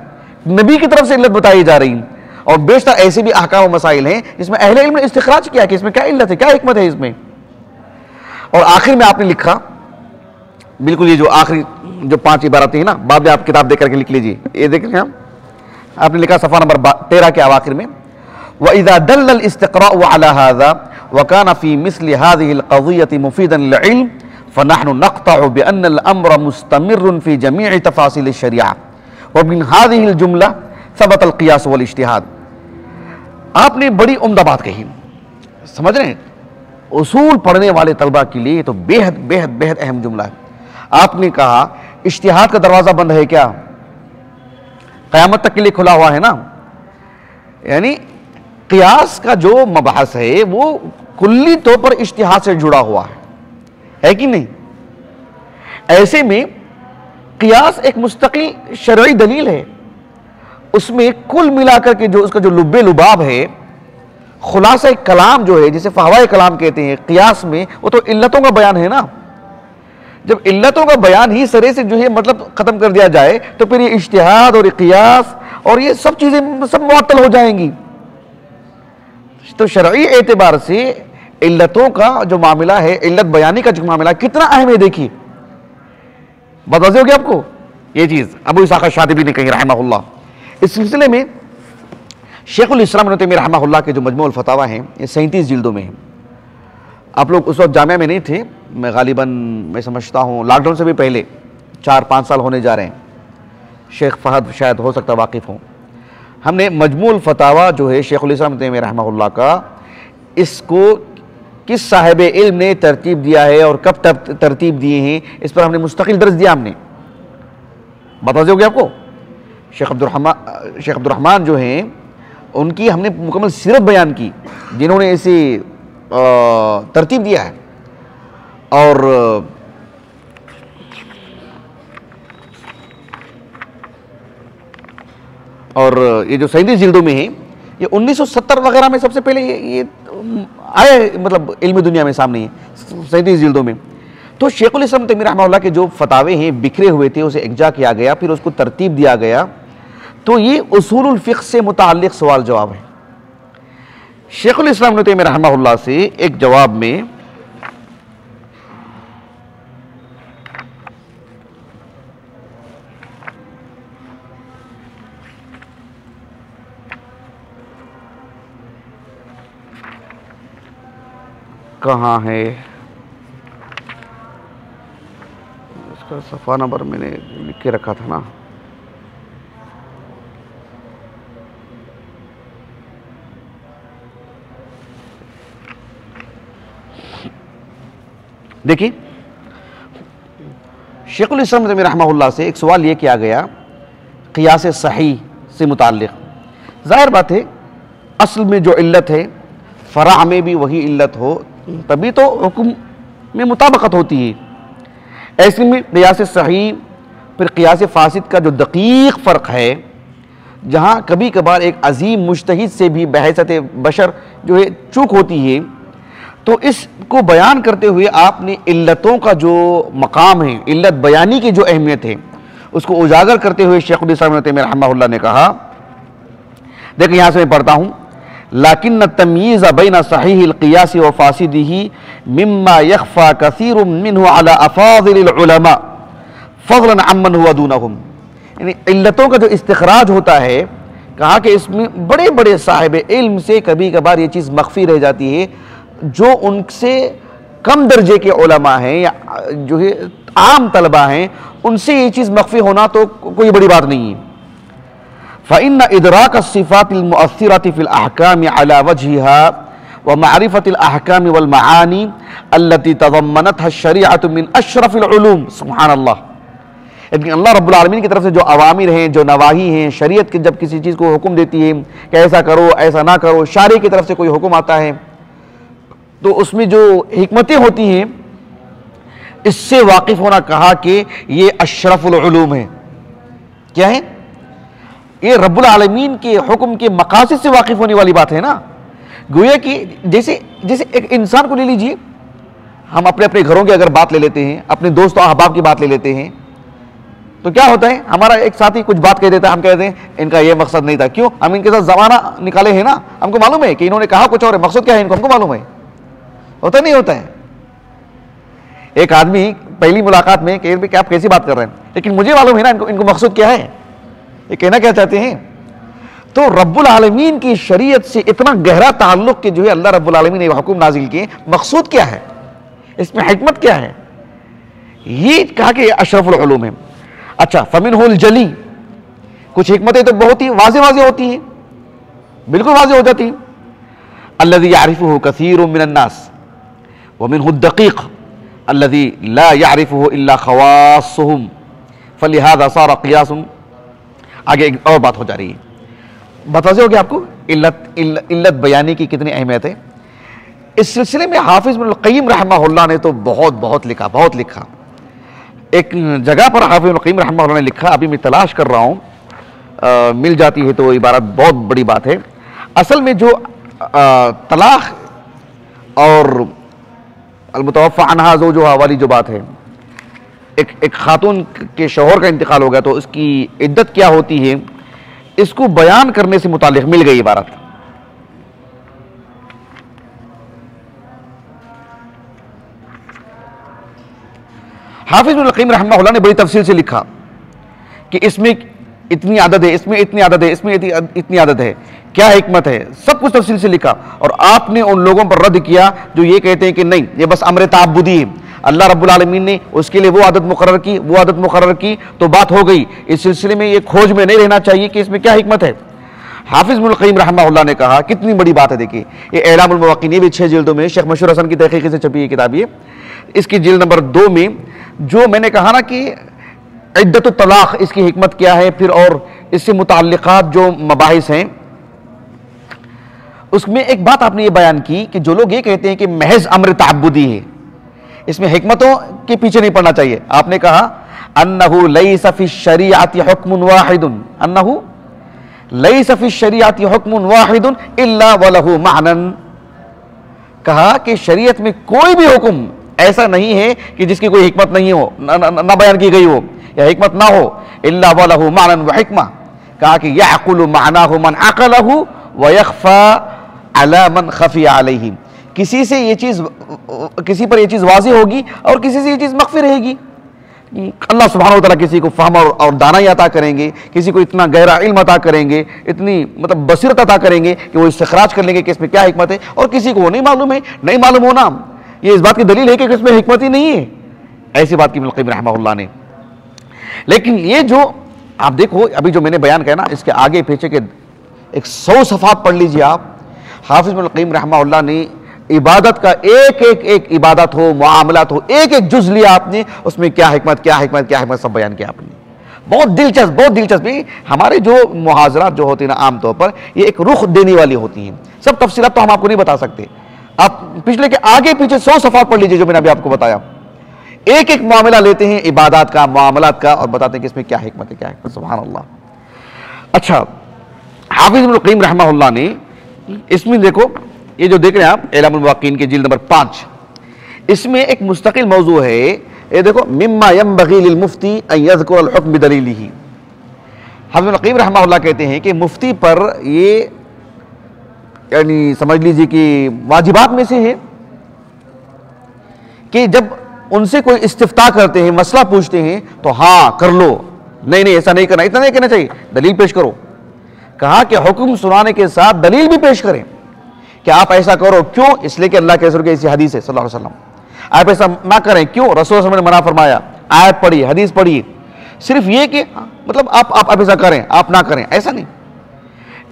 नबी की तरफ से इल्लत बताई जा रही है। और बेशतर ऐसे भी अहकाम व मसाइल हैं जिसमें अहले इल्म ने इस्तिखराज किया कि इसमें क्या इल्लत है, क्या हिकमत है इसमें। और आखिर में आपने लिखा, बिल्कुल ये जो आखिरी जो 5 इबारतें हैं ना, बाद में आप किताब देख करके लिख लीजिए, ये देख रहे हैं हम, आपने लिखा सफ़ा नंबर 13 के आखिर में, व इज़ा दल्ल इस्तिक़राअ अला हाज़ा व कान फ़ी मिस्ल हाज़िहिल क़ज़िय्यति मुफ़ीदन लिल-इल्म फ़नहनु नक़तअ बिअन्न अल-अम्र मुस्तमिर्रुन फ़ी जमीअ तफ़ासील अश-शरीअह व मिन हाज़िहिल जुमला सबत अल-क़ियास वल इज्तिहाद। आपने बड़ी उम्दा बात कही, समझ रहे हैं। उसूल पढ़ने वाले तलबा के लिए तो बेहद बेहद बेहद अहम जुमला है। आपने कहा इज्तिहाद का दरवाजा बंद है क्या, क़यामत तक के लिए खुला हुआ है ना। यानी क़ियास का जो मबहस है वो कुल्ली तौर पर इज्तिहाद से जुड़ा हुआ है कि नहीं। ऐसे में क़ियास एक मुस्तकिल शरई दलील है, उसमें कुल मिलाकर के जो उसका जो लुब्बे लुबाब है, खुलासा कलाम जो है, जिसे फहवाए कलाम कहते हैं क़ियास में, वो तो इल्लतों का बयान है ना। जब इल्लतों का बयान ही सरे से जो है मतलब खत्म कर दिया जाए, तो फिर ये इज्तिहाद और क़ियास और ये सब चीजें सब मुअत्तल हो जाएंगी। तो शरई एतबार से इल्लतों का जो मामला है, इल्लत बयानी का जो मामला कितना अहम है, देखिए बता दोगे आपको ये चीज अबू इसाक़ शातिबी ने कही रहमहुल्लाह। इस सिलसिले में शेखुल इस्लाम इब्न तैमिय्या रहमहुल्लाह के जो मजमू अल फतावा हैं, ये 37 जिल्दों में हैं। आप लोग उस वक्त जामिया में नहीं थे, मैं गालिबन मैं समझता हूँ लॉकडाउन से भी पहले 4-5 साल होने जा रहे हैं। शेख फहद शायद हो सकता वाकिफ़ हों। हमने मजमू अल फतावा जो है शेखुल इस्लाम इब्न तैमिय्या रहमहुल्लाह का, इसको किस साहिब इल्म ने तरतीब दिया है और कब तरतीब दिए हैं, इस पर हमने मुस्तकिल दर्स दिया। हमने बता दोगे आपको शेख अब्दुर्रहमान जो हैं, उनकी हमने मुकम्मल सीरत बयान की, जिन्होंने इसे तरतीब दिया है। और ये जो 37 जिल्दों में है, ये 1970 वगैरह में सबसे पहले ये आए, मतलब इल्म दुनिया में सामने है 37 जिल्दों में। तो शेखुल इस्लाम तैमिय्या रहमहुल्लाह के जो फतावे हैं बिखरे हुए थे, उसे एकजा किया गया, फिर उसको तरतीब दिया गया। तो ये उसूलुल फ़िक़्ह से मुताल्लिक़ सवाल जवाब है। शेखुल इस्लाम इब्न तैमिय्या रहमहुल्लाह से एक जवाब में कहाँ है इसका सफ़ा नंबर? मैंने लिख के रखा था ना। देखिए, शेखुल इस्लाम तैमिया रहमहुल्लाह से एक सवाल ये किया गया क़ियास सही से मुताल्लिक़। ज़ाहिर बात है, असल में जो इल्लत है फ़रा में भी वही इल्लत हो तभी तो हुक्म में मुताबकत होती है। ऐसे में क़ियास सही फिर क़ियास फ़ासिद का जो दक़ीक़ फ़र्क है, जहाँ कभी कभार एक अजीम मुज्तहिद से भी बहसत बशर जो है चूक होती है, तो इसको बयान करते हुए आपने इल्लतों का जो मकाम है, इल्लत बयानी की जो अहमियत है, उसको उजागर करते हुए शेखुल इस्लाम इब्न तैमिया रहमहुल्लाह ने कहा, देखिए यहाँ से मैं पढ़ता हूँ, लाकिन तमीज़ बैन सहीहिल क़ियास व फ़ासिदिही मिम्मा यख़फ़ा कसीरुम मिन्हु अला अफ़ाज़िलिल उलमा फ़ज़लन अम्मन हुवा दूनहुम। यानी इल्लतों का जो इस्तिख़राज होता है, कहा कि इसमें बड़े बड़े साहिब इल्म से कभी कभार ये चीज़ मख्फ़ी रह जाती है, जो उनसे कम दर्जे के उलमा हैं या जो है आम तलबा हैं, उनसे ये चीज़ मख्फ़ी होना तो कोई बड़ी बात नहीं है। फ़इन्न इदराक अस्सिफ़ातिल मुअस्सिरति फ़िल अहकाम अला वजहिहा व मारिफ़तिल अहकाम वल मआनी अल्लती तज़म्मनतहा अश-शरीअतु मिन अशरफिल उलूम। सुब्हानअल्लाह। लेकिन अल्लाह रब्बुल आलमीन की तरफ से जो अवामिर हैं, जो नवाही हैं, शरीयत के जब किसी चीज़ को हुक्म देती है कि ऐसा करो ऐसा ना करो, शारी की तरफ से कोई हुक्म आता है, तो उसमें जो हिकमतें होती हैं इससे वाकिफ होना, कहा कि ये अशरफुल उलूम है। क्या है ये? रब्बुल आलमीन के हुक्म के मकासद से वाकिफ होने वाली बात है ना। गोया कि जैसे जैसे एक इंसान को ले लीजिए, हम अपने अपने घरों की अगर बात ले लेते हैं, अपने दोस्त और अहबाब की बात ले लेते हैं, तो क्या होता है, हमारा एक साथी कुछ बात कह देता है, हम कहते हैं इनका ये मकसद नहीं था। क्यों? हम इनके साथ जमाना निकाले हैं ना, हमको मालूम है कि इन्होंने कहा कुछ और है, मकसद क्या है इनको हमको मालूम है। होता नहीं होता है? एक आदमी पहली मुलाकात में कह कि आप कैसी बात कर रहे हैं, लेकिन मुझे मालूम है ना इनको मकसद क्या है, ये कहना क्या चाहते हैं। तो रब्बुल आलमीन की शरीयत से इतना गहरा ताल्लुक के जो है अल्लाह रब्बुल आलमीन ने हुक्म नाजिल किए, मकसूद क्या है, इसमें हिकमत क्या है, ये कहा कि अशरफुल उलूम है। अच्छा, फमिनहुल जली, कुछ हिकमतें तो बहुत ही वाज़े वाज़े होती हैं, बिल्कुल वाज़े हो जाती हैं। अल्लज़ी यारिफुहु कसीरुम मिनन नास व मिनहुद दक़ीक़ अल्लज़ी ला यारिफुहु इल्ला ख़वास्सुहुम फ़लिहाज़ा सारा क़ियासुम। आगे एक और बात हो जा रही है, बताते हो कि आपको इल्लत बयानी की कितनी अहमियत है। इस सिलसिले में हाफिज़ इब्नुल क़य्यिम रहमहुल्लाह ने तो बहुत लिखा। एक जगह पर हाफिज़ इब्नुल क़य्यिम रहमहुल्लाह ने लिखा, अभी मैं तलाश कर रहा हूँ, मिल जाती है तो इबारत बहुत बड़ी बात है। असल में जो तलाक़ और अलमुतवफ़्फ़ा अन्हा ज़ौजुहा वाली जो बात है, एक खातून के शौहर का इंतकाल हो गया तो उसकी इद्दत क्या होती है, इसको बयान करने से मुताल्लिक़ मिल गई इबारत। हाफिज़ इब्नुल क़य्यिम रहमहुल्लाह ने बड़ी तफसील से लिखा कि इसमें इतनी आदत है, इसमें इतनी आदत है, इसमें इतनी आदत है, क्या हिकमत है, सब कुछ तफसील से लिखा। और आपने उन लोगों पर रद्द किया जो ये कहते हैं कि नहीं, ये बस अमर ताअब्बुदी है, अल्लाह रब्बुल आलमीन ने उसके लिए वो आदत मुकर्रर की, वो आदत मुकर्रर की तो बात हो गई। इस सिलसिले में ये खोज में नहीं रहना चाहिए कि इसमें क्या हिकमत है। हाफिज़ इब्नुल क़य्यिम रहमहुल्लाह ने कहा, कितनी बड़ी बात है, देखिए ये एलामुल मुवक्किन, ये भी 6 जिल्दों में शेख मशहूर हसन की तहक़ीक़ से छपी है किताब। ये इसकी जिल्द नंबर 2 में जो मैंने कहा ना कि इद्दत तलाक़, इसकी हिकमत क्या है, फिर और इससे मुताल्लिक़ात जो मबाहिस हैं, उसमें एक बात आपने ये बयान की कि जो लोग ये कहते हैं कि महज अम्र ताअब्बुदी है, इसमें हिकमतों के पीछे नहीं पड़ना चाहिए। आपने कहा अन्नहु लैसा फी शरीअति हुक्मुन वाहिदुन, अन्नहु लैसा फी शरीअति हुक्मुन वाहिदुन इल्ला वलहु मानन। कहा कि शरीयत में कोई भी हुक्म ऐसा नहीं है कि जिसकी कोई हिकमत नहीं हो, ना बयान की गई हो या हिकमत ना हो, इल्ला वलहु मानन व हिकमा। कहा कि यअकुलु मानाहु मन अक़लहु व यख़फ़ा अला मन ख़फ़िया अलैहि। किसी से ये चीज़, किसी पर ये चीज़ वाज़ेह होगी और किसी से ये चीज़ मख्फ़ी रहेगी। अल्लाह सुब्हानहु व तआला किसी को फ़हम और दानाई अता करेंगे, किसी को इतना गहरा इल्म अता करेंगे, इतनी बसीरत अता करेंगे कि वो इस्तिख़राज कर लेंगे कि इसमें क्या हिकमत है, और किसी को वो नहीं मालूम है। नहीं मालूम होना ये इस बात की दलील है कि इसमें हिकमत ही नहीं है, ऐसी बात की इब्नुल क़य्यिम रहमहुल्लाह ने। लेकिन ये जो आप देखो अभी जो मैंने बयान किया ना, इसके आगे पीछे के 100 सफ़ात पढ़ लीजिए आप। हाफिज़ इब्नुल क़य्यिम रहमहुल्लाह ने इबादत का एक इबादत हो, मुआमलात हो, एक जुज लिया आपने, उसमें क्या हिकमत सब बयान किया आपने। बहुत दिलचस्प। हमारे जो मुहाजरात जो होती है ना, आमतौर पर ये एक रुख देने वाली होती हैं। सब तफसीलात तो हम आपको नहीं बता सकते। आप पिछले के आगे पीछे 100 सफ़ात पढ़ लीजिए जो मैंने अभी आपको बताया। एक मामला लेते हैं इबादत का, मुआमलात का, और बताते हैं कि इसमें क्या हिकमत है, सुभान अल्लाह। अच्छा, हाफिज़ इब्नुल क़य्यिम रहमहुल्लाह ने इसमें देखो, ये जो देख रहे हैं आप इलामुल मुवक्किन की जिल्द नंबर 5, इसमें एक मुस्तकिल मौजू है। ये देखो, मिम्मा यंबग़ी लिल मुफ्ती अन यज़कुरल हुक्म बिदलीलिही। हाफिज़ इब्नुल क़य्यिम रहमहुल्लाह कहते हैं कि मुफ्ती पर ये यानी समझ लीजिए कि वाजिबात में से है कि जब उनसे कोई इस्तिफ्ता करते हैं, मसला पूछते हैं, तो हाँ कर लो, नहीं ऐसा नहीं करना, इतना नहीं कहना चाहिए, दलील पेश करो। कहा कि हुक्म सुनाने के साथ दलील भी पेश करें कि आप ऐसा करो, क्यों? इसलिए कि अल्लाह के रसूल की ऐसी हदीस है सल्लल्लाहु अलैहि वसल्लम। आप ऐसा ना करें, क्यों? रसूल सल्लल्लाहु अलैहि वसल्लम ने मना फरमाया, आयत पढ़ी, हदीस पढ़ी। सिर्फ ये कि मतलब आप ऐसा करें, आप ना करें, ऐसा नहीं।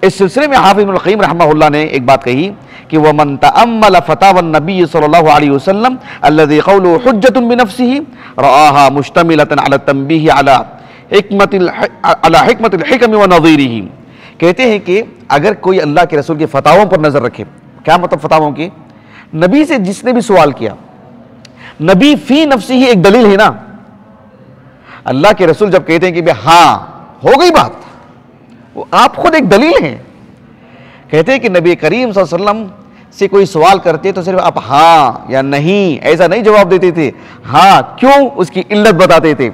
इस सिलसिले में हाफिज़ इब्नुल क़य्यिम रहमहुल्लाह ने एक बात कही कि वमन तअम्मल फतावा नबी सल्लल्लाहु अलैहि वसल्लम अल्लज़ी क़ौलुहु हुज्जतुन बिनफ़्सिही रआहा मुश्तमिलतन अला तंबीह अला हिकमतिल हिकम व नज़ीरिही। कहते हैं कि अगर कोई अल्लाह के रसूल के फतावों पर नजर रखे, क्या मतलब फतावों की? नबी से जिसने भी सवाल किया, नबी फी नफ्सिही एक दलील है ना। अल्लाह के रसूल जब कहते हैं कि हाँ हो गई बात, वो आप खुद एक दलील हैं। कहते हैं कि नबी करीम सल्लल्लाहु अलैहि वसल्लम से कोई सवाल करते तो सिर्फ आप हाँ या नहीं ऐसा नहीं जवाब देते थे। हाँ क्यों, उसकी इल्लत बताते थे।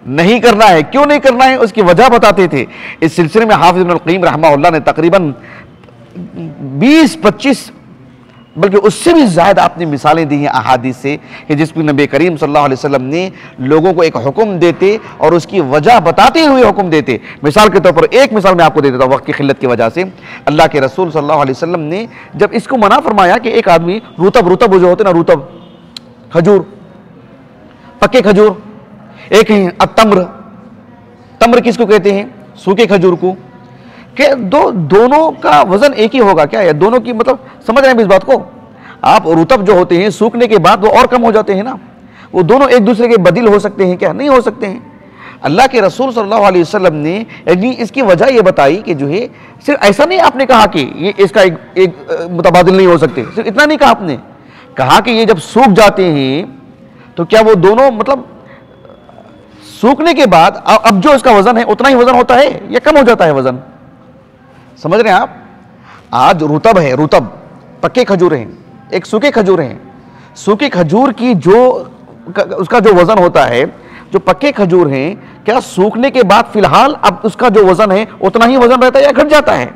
नहीं करना है, क्यों नहीं करना है, उसकी वजह बताते थे। इस सिलसिले में हाफिज़ इब्नुल क़य्यिम रहमहुल्लाह ने तकरीबन 20-25 बल्कि उससे भी ज़्यादा आपने मिसालें दी हैं अहादीस से कि जिसमें नबी करीम सल्लल्लाहु अलैहि वसल्लम ने लोगों को एक हुक्म देते और उसकी वजह बताते हुए हुक्म देते। मिसाल के तौर पर एक मिसाल मैं आपको दे देता हूँ वक्त की खिल्लत की वजह से। अल्लाह के रसूल सल्लल्लाहु अलैहि वसल्लम ने जब इसको मना फरमाया कि एक आदमी रुतब जो होते ना, रुतब खजूर, पक्के खजूर, एक है तम्र किसको कहते हैं? सूखे खजूर को। कि दोनों का वजन एक ही होगा क्या? या दोनों की मतलब समझ रहे हैं इस बात को? आप रुतब जो होते हैं सूखने के बाद वो और कम हो जाते हैं ना, वो दोनों एक दूसरे के बदल हो सकते हैं क्या? नहीं हो सकते हैं। अल्लाह के रसूल सल्लल्लाहु अलैहि वसल्लम ने यानी इसकी वजह ये बताई कि जो है सिर्फ ऐसा नहीं आपने कहा कि ये इसका एक मुतबादिल नहीं हो सकते, सिर्फ इतना नहीं कहा आपने, कहा कि ये जब सूख जाते हैं तो क्या वो दोनों मतलब सूखने के बाद अब जो इसका वजन है उतना ही वजन होता है या कम हो जाता है वजन? समझ रहे हैं आप? आज रुतब है, रुतब पक्के खजूर हैं, एक सूखे खजूर हैं। सूखे खजूर की जो उसका जो वजन होता है, जो पक्के खजूर हैं, क्या सूखने के बाद फिलहाल अब उसका जो वजन है उतना ही वजन रहता है या घट जाता है?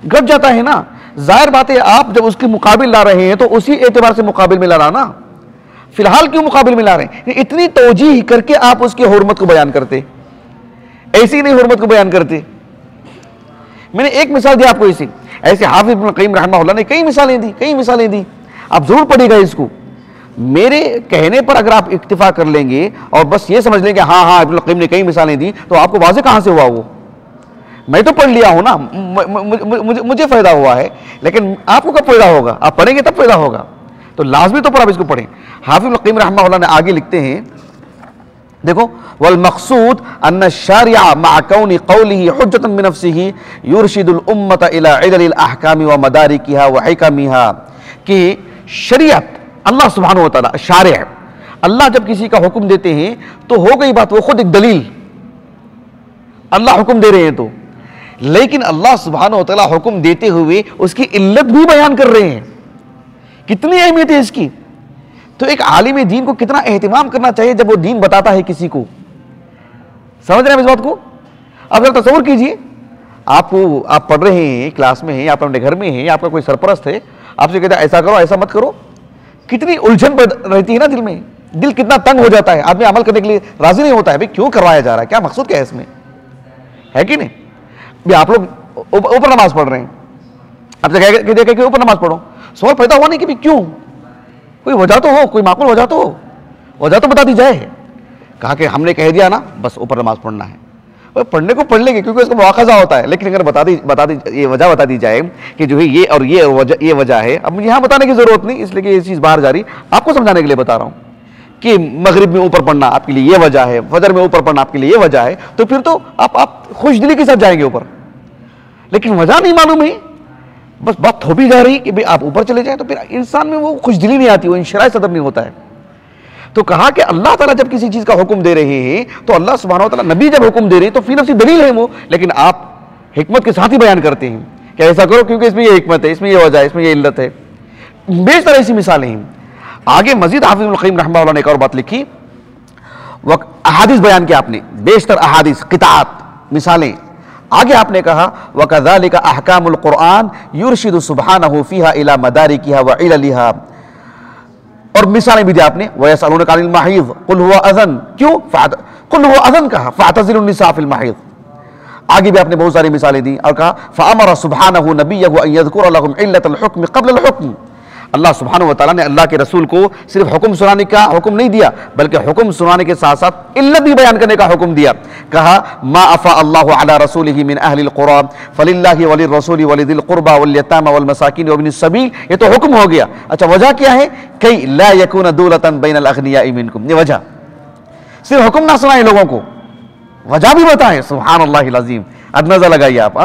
घट जाता है ना। जाहिर बात है आप जब उसके मुकाबिल ला रहे हैं तो उसी एतबार से मुकाबिल में ला रहा ना, फिलहाल क्यों मुकाबिल में ला रहे हैं? इतनी तौजीह करके आप उसकी हुर्मत को बयान करते, ऐसी नहीं हुर्मत को बयान करते। मैंने एक मिसाल दी आपको इसी, ऐसे हाफिज़ इब्नुल क़य्यिम रहमहुल्लाह ने कई मिसालें दी। आप जरूर पढ़िएगा इसको। मेरे कहने पर अगर आप इक्तिफा कर लेंगे और बस ये समझ लेंगे हाँ इब्नुल क़य्यिम ने कई मिसालें दी, तो आपको वाज़ेह कहां से हुआ? वो मैं तो पढ़ लिया हूं ना, मुझे फायदा हुआ है, लेकिन आपको कब फायदा होगा? आप पढ़ेंगे तब फायदा होगा। तो लाजमी तो पर आप इसको पढ़ें। हाफिज़ इब्नुल क़य्यिम रहमहुल्लाह ने आगे लिखते हैं, देखो, वल मक़सूद अन्न शारिअ मअ कौनि क़ौलिही हुज्जतन बिनफ़्सिही युरशिदुल उम्मत इला इदलिल अहकाम व मदारिकिहा व हिकमिहा, कि शरीयत अल्लाह सुब्हानहु व तआला शारिअ, अल्लाह जब किसी का हुक्म देते हैं तो हो गई बात, वो खुद एक दलील, अल्लाह हुक्म दे रहे हैं तो, लेकिन अल्लाह सुब्हानहु व तआला हुक्म देते हुए उसकी इल्लत भी बयान कर रहे हैं। कितनी अहमियत है इसकी। तो एक आलिम दीन को कितना एहतिमाम करना चाहिए जब वो दीन बताता है किसी को। समझ रहे हैं इस बात को? अब जरा तसव्वुर कीजिए, आप पढ़ रहे हैं, क्लास में हैं, आप अपने घर में हैं, आपका कोई सरपरस्त है, आपसे कहता है ऐसा करो ऐसा मत करो, कितनी उलझन रहती है ना दिल में, दिल कितना तंग हो जाता है, आदमी अमल करने के लिए राजी नहीं होता है। भाई क्यों करवाया जा रहा है, क्या मकसद क्या है इसमें, है कि नहीं? भाई आप लोग ऊपर नमाज पढ़ रहे हैं, आपसे देखा कि ऊपर नमाज पढ़ो, सवाल पैदा हुआ नहीं कि भाई क्यों, कोई वजह तो हो, कोई माकूल वजह तो हो, वजह तो बता दी जाए। कहा कि हमने कह दिया ना बस ऊपर नमाज पढ़ना है, और पढ़ने को पढ़ लेंगे क्योंकि उसका मुआखजा होता है, लेकिन अगर बता दी ये वजह बता दी जाए कि जो है ये और ये वजह है, अब यहाँ बताने की जरूरत नहीं, इसलिए कि ये चीज़ बाहर जा रही, आपको समझाने के लिए बता रहा हूँ कि मगरिब में ऊपर पढ़ना आपके लिए ये वजह है, फजर में ऊपर पढ़ना आपके लिए ये वजह है, तो फिर तो आप खुशदिली के साथ जाएंगे ऊपर। लेकिन वजह नहीं मालूम है, बस बात थोपी जा रही कि भाई आप ऊपर चले जाएं, तो फिर इंसान में वो खुशदिली नहीं आती, वो इंशराह सदर नहीं होता है। तो कहा कि अल्लाह ताला जब किसी चीज का हुक्म दे रहे हैं तो अल्लाह सुब्हानहू व तआला, नबी जब हुक्म दे रहे हैं तो फिर नफ्सी दलील है वो, लेकिन आप हिकमत के साथ ही बयान करते हैं कि ऐसा करो क्योंकि इसमें ये हिकमत है, इसमें ये वजह है, इसमें ये इल्लत है। बेशतर ऐसी मिसालें हैं। आगे मजीद हाफिज इब्न क़य्यिम रहमतुल्लाह ने एक और बात लिखी, अहादीस बयान किया आपने, बेशतर अहादीस, क़िताअत, मिसालें। आगे आपने कहा वकज़ालिका अहकामुल कुरआन युरशिदु सुब्हानहू फ़ीहा इला मदारिकिहा व इललिहा, और मिसालें भी दी आपने, वयसअलूनका अनिल महीज़ कुल हुवा अज़न, क्यों कुल हुवा अज़न कहा, फ़अतज़िलुन निसा फ़िल महीज़। आगे भी आपने बहुत सारी मिसालें दी और कहा फ़अमर सुब्हानहू नबिय्यहू अन यज़कुर लहुम इल्लतल हुक्म क़ब्ल अल हुक्म, अल्लाह सुब्हानहू व तआला ने अल्लाह के रसूल को सिर्फ हुक्म सुनाने का हुक्म नहीं दिया, बल्कि हुक्म सुनाने के साथ साथ इल्लत भी बयान करने का हुक्म दिया। कहा मा अफ़ा अल्लाहु अला रसूलिही मिन अहलिल क़ुरा फ़लिल्लाहि वलिर्रसूलि वलिज़िल क़ुरबा वल यतामा वल मसाकीन वब्निस सबील, ये तो हुक्म हो गया। अच्छा वजह क्या है, कई ला यकून दूलतन बैनल अग़नियाइ मिनकुम, ये वजह, सिर्फ हुक्म ना सुनाए लोगों को, वजह भी बताएं। सुब्हानअल्लाहिल अज़ीम, अंदाज़ा लगाइए आप।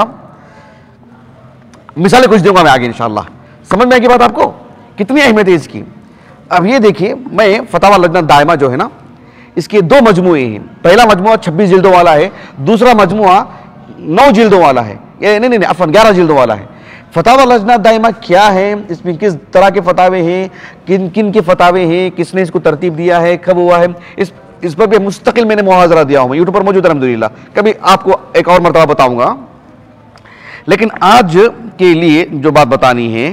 मिसालें कुछ दूंगा मैं आगे इंशाअल्लाह, समझ में आएगी बात आपको कितनी अहमियत है इसकी। अब ये देखिए, मैं फतावा लजना दायमा जो है ना, इसके दो मजमुए हैं। पहला मजमुआ 26 जिल्दों वाला है, दूसरा मजमुआ 9 जिल्दों वाला है, नहीं अफन 11 जिल्दों वाला है। फतावा लजना दायमा क्या है, इसमें किस तरह के फतावे हैं, किन किन के फतावे हैं, किसने इसको तरतीब दिया है, कब हुआ है, इस पर भी मुस्तकिल मैंने मुहाज़रा दिया हूँ, मैं यूट्यूब पर मौजूद है अल्हम्दुलिल्लाह, कभी आपको एक और मरतबा बताऊंगा। लेकिन आज के लिए जो बात बतानी है,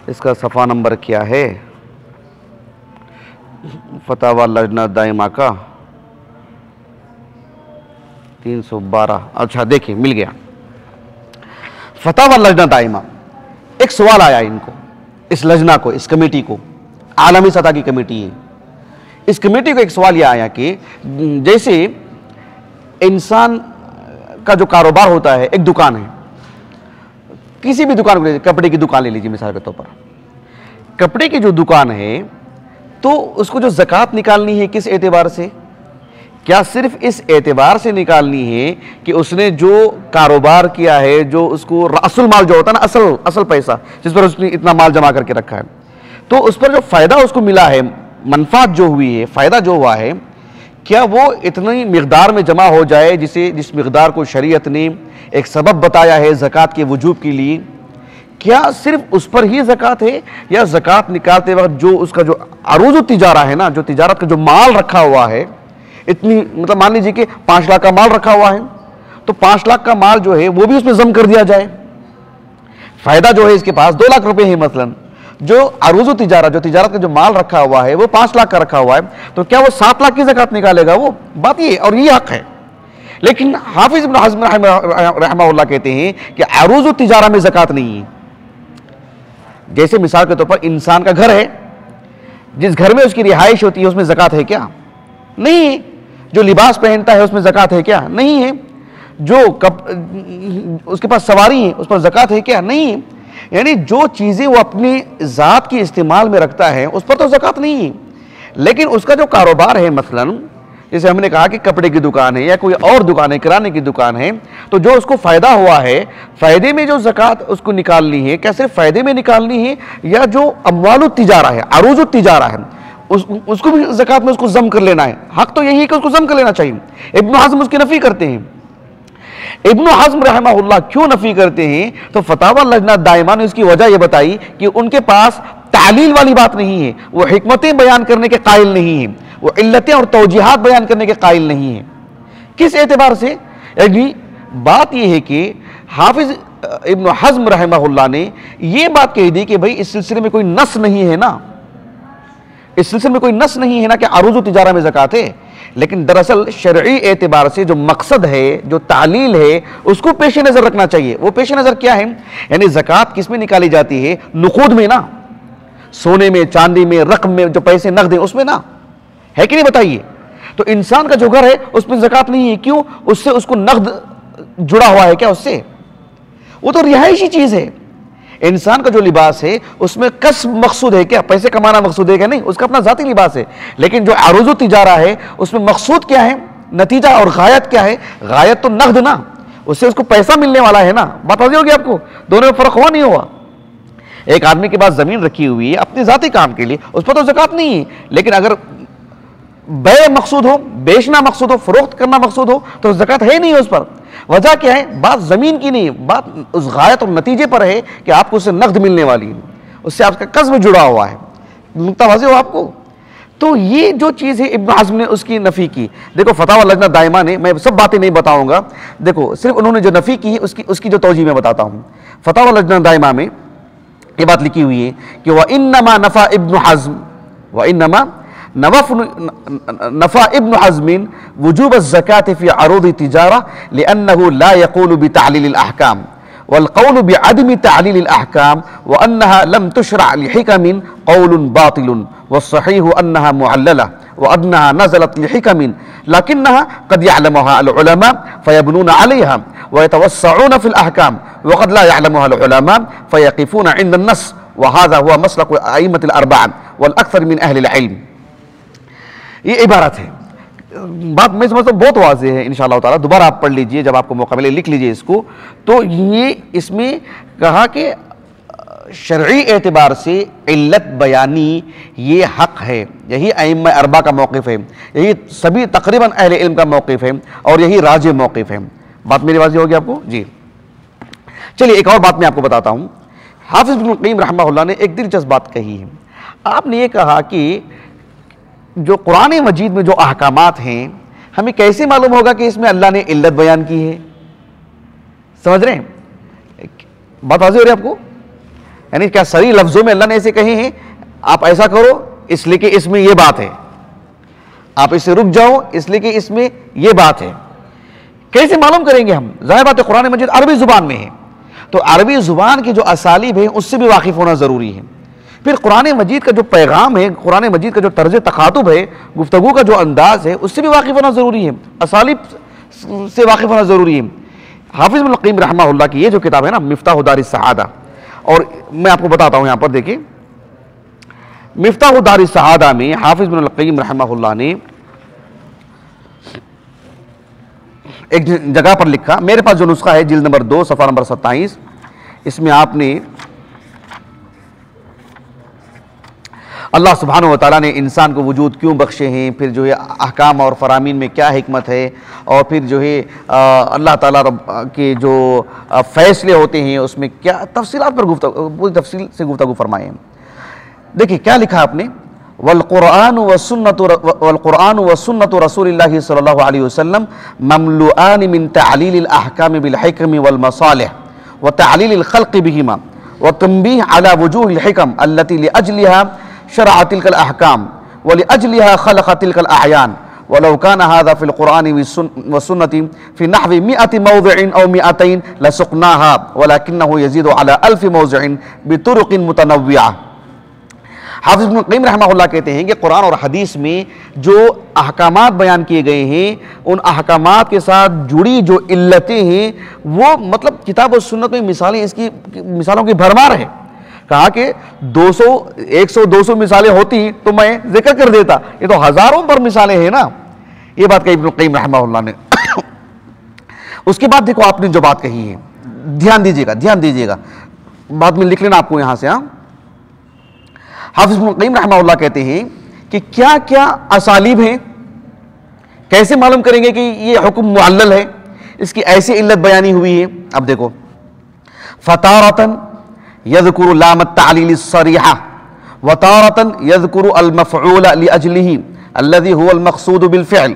इसका सफ़ा नंबर क्या है, फतावा लजना दायमा का 312। अच्छा देखिए मिल गया, फतावा लजना दायमा। एक सवाल आया इनको, इस लजना को, इस कमेटी को, आलमी सतह की कमेटी है, इस कमेटी को एक सवाल यह आया कि जैसे इंसान का जो कारोबार होता है, एक दुकान है, किसी भी दुकान को, कपड़े की दुकान ले लीजिए मिसाल के तौर पर, कपड़े की जो दुकान है तो उसको जो ज़कात निकालनी है किस एतबार से, क्या सिर्फ इस एतबार से निकालनी है कि उसने जो कारोबार किया है, जो उसको असल माल जो होता है ना, असल पैसा जिस पर उसने इतना माल जमा करके रखा है, तो उस पर जो फ़ायदा उसको मिला है, मनफात जो हुई है, फ़ायदा जो हुआ है, क्या वो इतनी मिक़दार में जमा हो जाए जिस मिक़दार को शरीयत ने एक सबब बताया है ज़कात के वजूब के लिए, क्या सिर्फ उस पर ही ज़कात है, या ज़कात निकालते वक्त जो उसका जो अरूज़ तिजारा है ना, जो तिजारत का जो माल रखा हुआ है, इतनी मतलब मान लीजिए कि 5 लाख का माल रखा हुआ है, तो 5 लाख का माल जो है वो भी उसमें जम कर दिया जाए। फ़ायदा जो है इसके पास 2 लाख रुपए है मसलन, जो अरूज़ तिजारा, जो तिजारत का जो माल रखा हुआ है वो 5 लाख का रखा हुआ है, तो क्या वो 7 लाख की ज़कात निकालेगा? वो बात ये, और ये हक है। लेकिन हाफिज इब्न हज़्म रहमहुल्लाह कहते हैं कि अरूज़ तिजारा में ज़कात नहीं है। जैसे मिसाल के तौर पर इंसान का घर है, जिस घर में उसकी रिहाइश होती है उसमें ज़कात है क्या? नहीं है। जो लिबास पहनता है उसमें ज़कात है क्या? नहीं है। जो उसके पास सवारी है उस पर ज़कात है क्या? नहीं है। यानी जो चीज़ें वो अपनी ज़ात के इस्तेमाल में रखता है उस पर तो ज़कात नहीं है, लेकिन उसका जो कारोबार है, मसलन जैसे हमने कहा कि कपड़े की दुकान है या कोई और दुकान है, किराने की दुकान है, तो जो उसको फ़ायदा हुआ है, फ़ायदे में जो ज़कात उसको निकालनी है, क्या सिर्फ फ़ायदे में निकालनी है, या जो अमवालु तिजारा है, अरूज़ तिजारा है, उसको भी ज़कात में उसको जम कर लेना है? हक तो यही है कि उसको जम कर लेना चाहिए। इब्न हज़्म उसकी नफ़ी करते हैं। इब्न हज़्म रहमहुल्लाह क्यों नफ़ी करते हैं? तो फतावा लजना दायमा ने उसकी वजह यह बताई कि उनके पास तालील वाली बात नहीं है, वो हिकमतें बयान करने के कायल नहीं है, वो इल्लतें और तौजीहात बयान करने के कायल नहीं है। किस एतबार से? यानी बात यह है कि हाफिज इब्न हज़्म रहमहुल्लाह ने यह बात कह दी कि भाई इस सिलसिले में कोई नस नहीं है ना, इस सिलसिले में कोई नस नहीं है ना कि अरूज़ तिजारा में ज़कात है, लेकिन दरअसल शरई एतबार से जो मकसद है, जो तालील है, उसको पेश नज़र रखना चाहिए। वो पेश नज़र क्या है? यानी ज़कात किस में निकाली जाती है? नुकूद में ना, सोने में, चांदी में, रकम में, जो पैसे नकद हैं उसमें ना, है कि नहीं बताइए? तो इंसान का जो घर है उसमें ज़कात नहीं है, क्यों? उससे उसको नकद जुड़ा हुआ है क्या उससे? वो तो रिहायशी चीज़ है। इंसान का जो लिबास है उसमें कसब मकसूद है क्या? पैसे कमाना मकसूद है क्या? नहीं, उसका अपना जाती लिबास है। लेकिन जो अरूज़ तिजारा है उसमें मकसूद क्या है? नतीजा और गायत क्या है? गायत तो नकद ना, उससे उसको पैसा मिलने वाला है ना। बात समझ होगी आपको? दोनों में फर्क हुआ नहीं हुआ? एक आदमी के पास जमीन रखी हुई है अपने जाती काम के लिए, उस पर तो ज़कात नहीं है, लेकिन अगर बे मकसूद हो, बेचना मकसूद हो, फरोख्त करना मकसूद हो, तो ज़कात है नहीं उस पर। वजह क्या है? बात जमीन की नहीं, बात उस गायत और नतीजे पर है कि आपको उससे नकद मिलने वाली है, उससे आपका कस्ब जुड़ा हुआ है। नुक्ता वाज़ेह हो आपको? तो ये जो चीज़ है इब्न हज़्म ने उसकी नफ़ी की। देखो फतावा लजना दायमा ने, मैं सब बातें नहीं बताऊंगा, देखो सिर्फ उन्होंने जो नफ़ी की है उसकी जो तौजीह मैं बताता हूँ। फतावा लजना दायमा में ये बात लिखी हुई है कि वह इन्नमा नफ़ा इब्न हज़्म, वह इन्नमा नफ़ा इब्न हज़्म वजूब ज़कात फ़ी अरूद तिजारा लिअन्नहु ला यक़ूलु बितअलील अल-अहकाम वल क़ौलु बिअदम तअलील अल-अहकाम व अन्नहा लम तुशरा लिहिकमिन क़ौलुन बातिलुन वस्सहीहु अन्नहा मुअल्लला व अन्नहा नज़लत लिहिकमिन लकिन्नहा क़द यअलमुहा अल-उलमा फयबनून अलैहा व यतवस्सऊन फ़िल अहकाम व क़द ला यअलमुहा अल-उलमा फयक़िफ़ून इंद अन-नस्स व हाज़ा हुवा मसलक अइम्मतिल अर्बआ वल अक्सर मिन अहलिल इल्म। ये इबारत है, बात मैं समझता हूँ बहुत वाज़ेह है। इंशाअल्लाह ताला दोबारा आप पढ़ लीजिए, जब आपको मौका मिले लिख लीजिए इसको। तो ये इसमें कहा कि शरई एतबार से इल्लत बयानी ये हक़ है, यही अइम्मा अरबा का मौक़िफ़ है, यही सभी तकरीबन अहले इल्म का मौक़िफ़ है और यही राजिह मौक़िफ़ है। बात मेरी वाज़ेह होगी आपको जी? चलिए एक और बात मैं आपको बताता हूँ। हाफ़िज़ इब्न क़य्यिम रहमहुल्लाह ने एक दिलचस्प बात कही है। आपने ये कहा कि जो कुरान मजीद में जो अहकामात हैं, हमें कैसे मालूम होगा कि इसमें अल्लाह ने इल्लत बयान की है? समझ रहे हैं बात? वाज़ेह हो रही है आपको? यानी क्या सही लफ्ज़ों में अल्लाह ने ऐसे कहे हैं, आप ऐसा करो इसलिए कि इसमें यह बात है, आप इससे रुक जाओ इसलिए कि इसमें यह बात है। कैसे मालूम करेंगे हम? ज़ाहिर बात है कुरान मजीद अरबी ज़ुबान में है, तो अरबी ज़ुबान की जो असालीब है उससे भी वाकिफ़ होना ज़रूरी है। फिर कुरान मजीद का जो पैगाम है, कुरान मजीद का जो तर्ज तखातुब है, गुफ्तगू का जो अंदाज है, उससे भी वाकिफ़ होना ज़रूरी है, असालीब से वाकिफ़ होना ज़रूरी है। हाफ़िज़ इब्न क़य्यिम रहमहुल्लाह की ये जो किताब है ना, मिफ्ताह दारिस सआदा, और मैं आपको बताता हूँ यहाँ पर देखिए, मिफ्ताह दारिस सआदा में हाफ़िज़ इब्न क़य्यिम रहमहुल्लाह ने एक जगह पर लिखा, मेरे पास जो नुस्खा है जिल्द नंबर 2 सफ़ा नंबर 27, इसमें आपने अल्लाह सुब्हानहु व तआला ने इंसान को वजूद क्यों बख्शे हैं, फिर जो है अहकाम और फ़रामीन में क्या हिकमत है, और फिर जो है अल्लाह ताला के जो फ़ैसले होते हैं उसमें क्या तफसीलात पर पूरी तफसील से गुफ्तगू फरमाए हैं। देखिए क्या लिखा आपने, वल कुरान व सुन्नतु रसूलिल्लाहि सल्लल्लाहु अलैहि वसल्लम ममलुआन मिन तअलीलिल अहकाम बिल हिकम वल मसालिह व तअलीलिल खल्क़ बिहिमा व तंबीह अला वजूहिल हिकम अल्लती लिअजलिहा शरअ तिल्कल अहकाम व लिअजलिहा खलक़ तिल्कल अयान वलौ कान हाज़ा फिल कुरान व सुन्नति फी नहवी 100 मौज़िइन औ 200 लसुक़नाहा वलकिन्नहु यज़ीदु अला 1000 मौज़िइन बितुरुक़िन मुतनव्विआ। हाफ़िज़ इब्न क़य्यिम रहमहुल्लाह कहते हैं कि कुरान और हदीस में जो अहकामात बयान किए गए हैं, उन अहकामात के साथ जुड़ी जो इल्लतें हैं, वो मतलब किताब और सुन्नत में मिसालें, इसकी मिसालों की भरमार है। कहा कि 200 100 200 मिसालें होती तो मैं जिक्र कर देता, ये तो हज़ारों पर मिसालें हैं ना। ये बात कही इब्न क़य्यिम रहमहुल्लाह ने। उसके बाद देखो आपने जो बात कही है, ध्यान दीजिएगा, बाद में लिख लेना आपको यहां से। हाफ़िज़ इब्न क़य्यिम रहमहुल्लाह कहते हैं कि क्या क्या असालीब हैं, कैसे मालूम करेंगे कि ये हुक्म मुअल्लल है, इसकी ऐसी इल्लत बयानी हुई है। अब देखो, फ़तारतन यज़कुरु लाम अत-तअलील अस्सरीहा व तारतन यज़कुरु अल-मफ़ऊल लिअजलिही अल्लज़ी हुवा अल-मक़सूद बिल-फ़िअल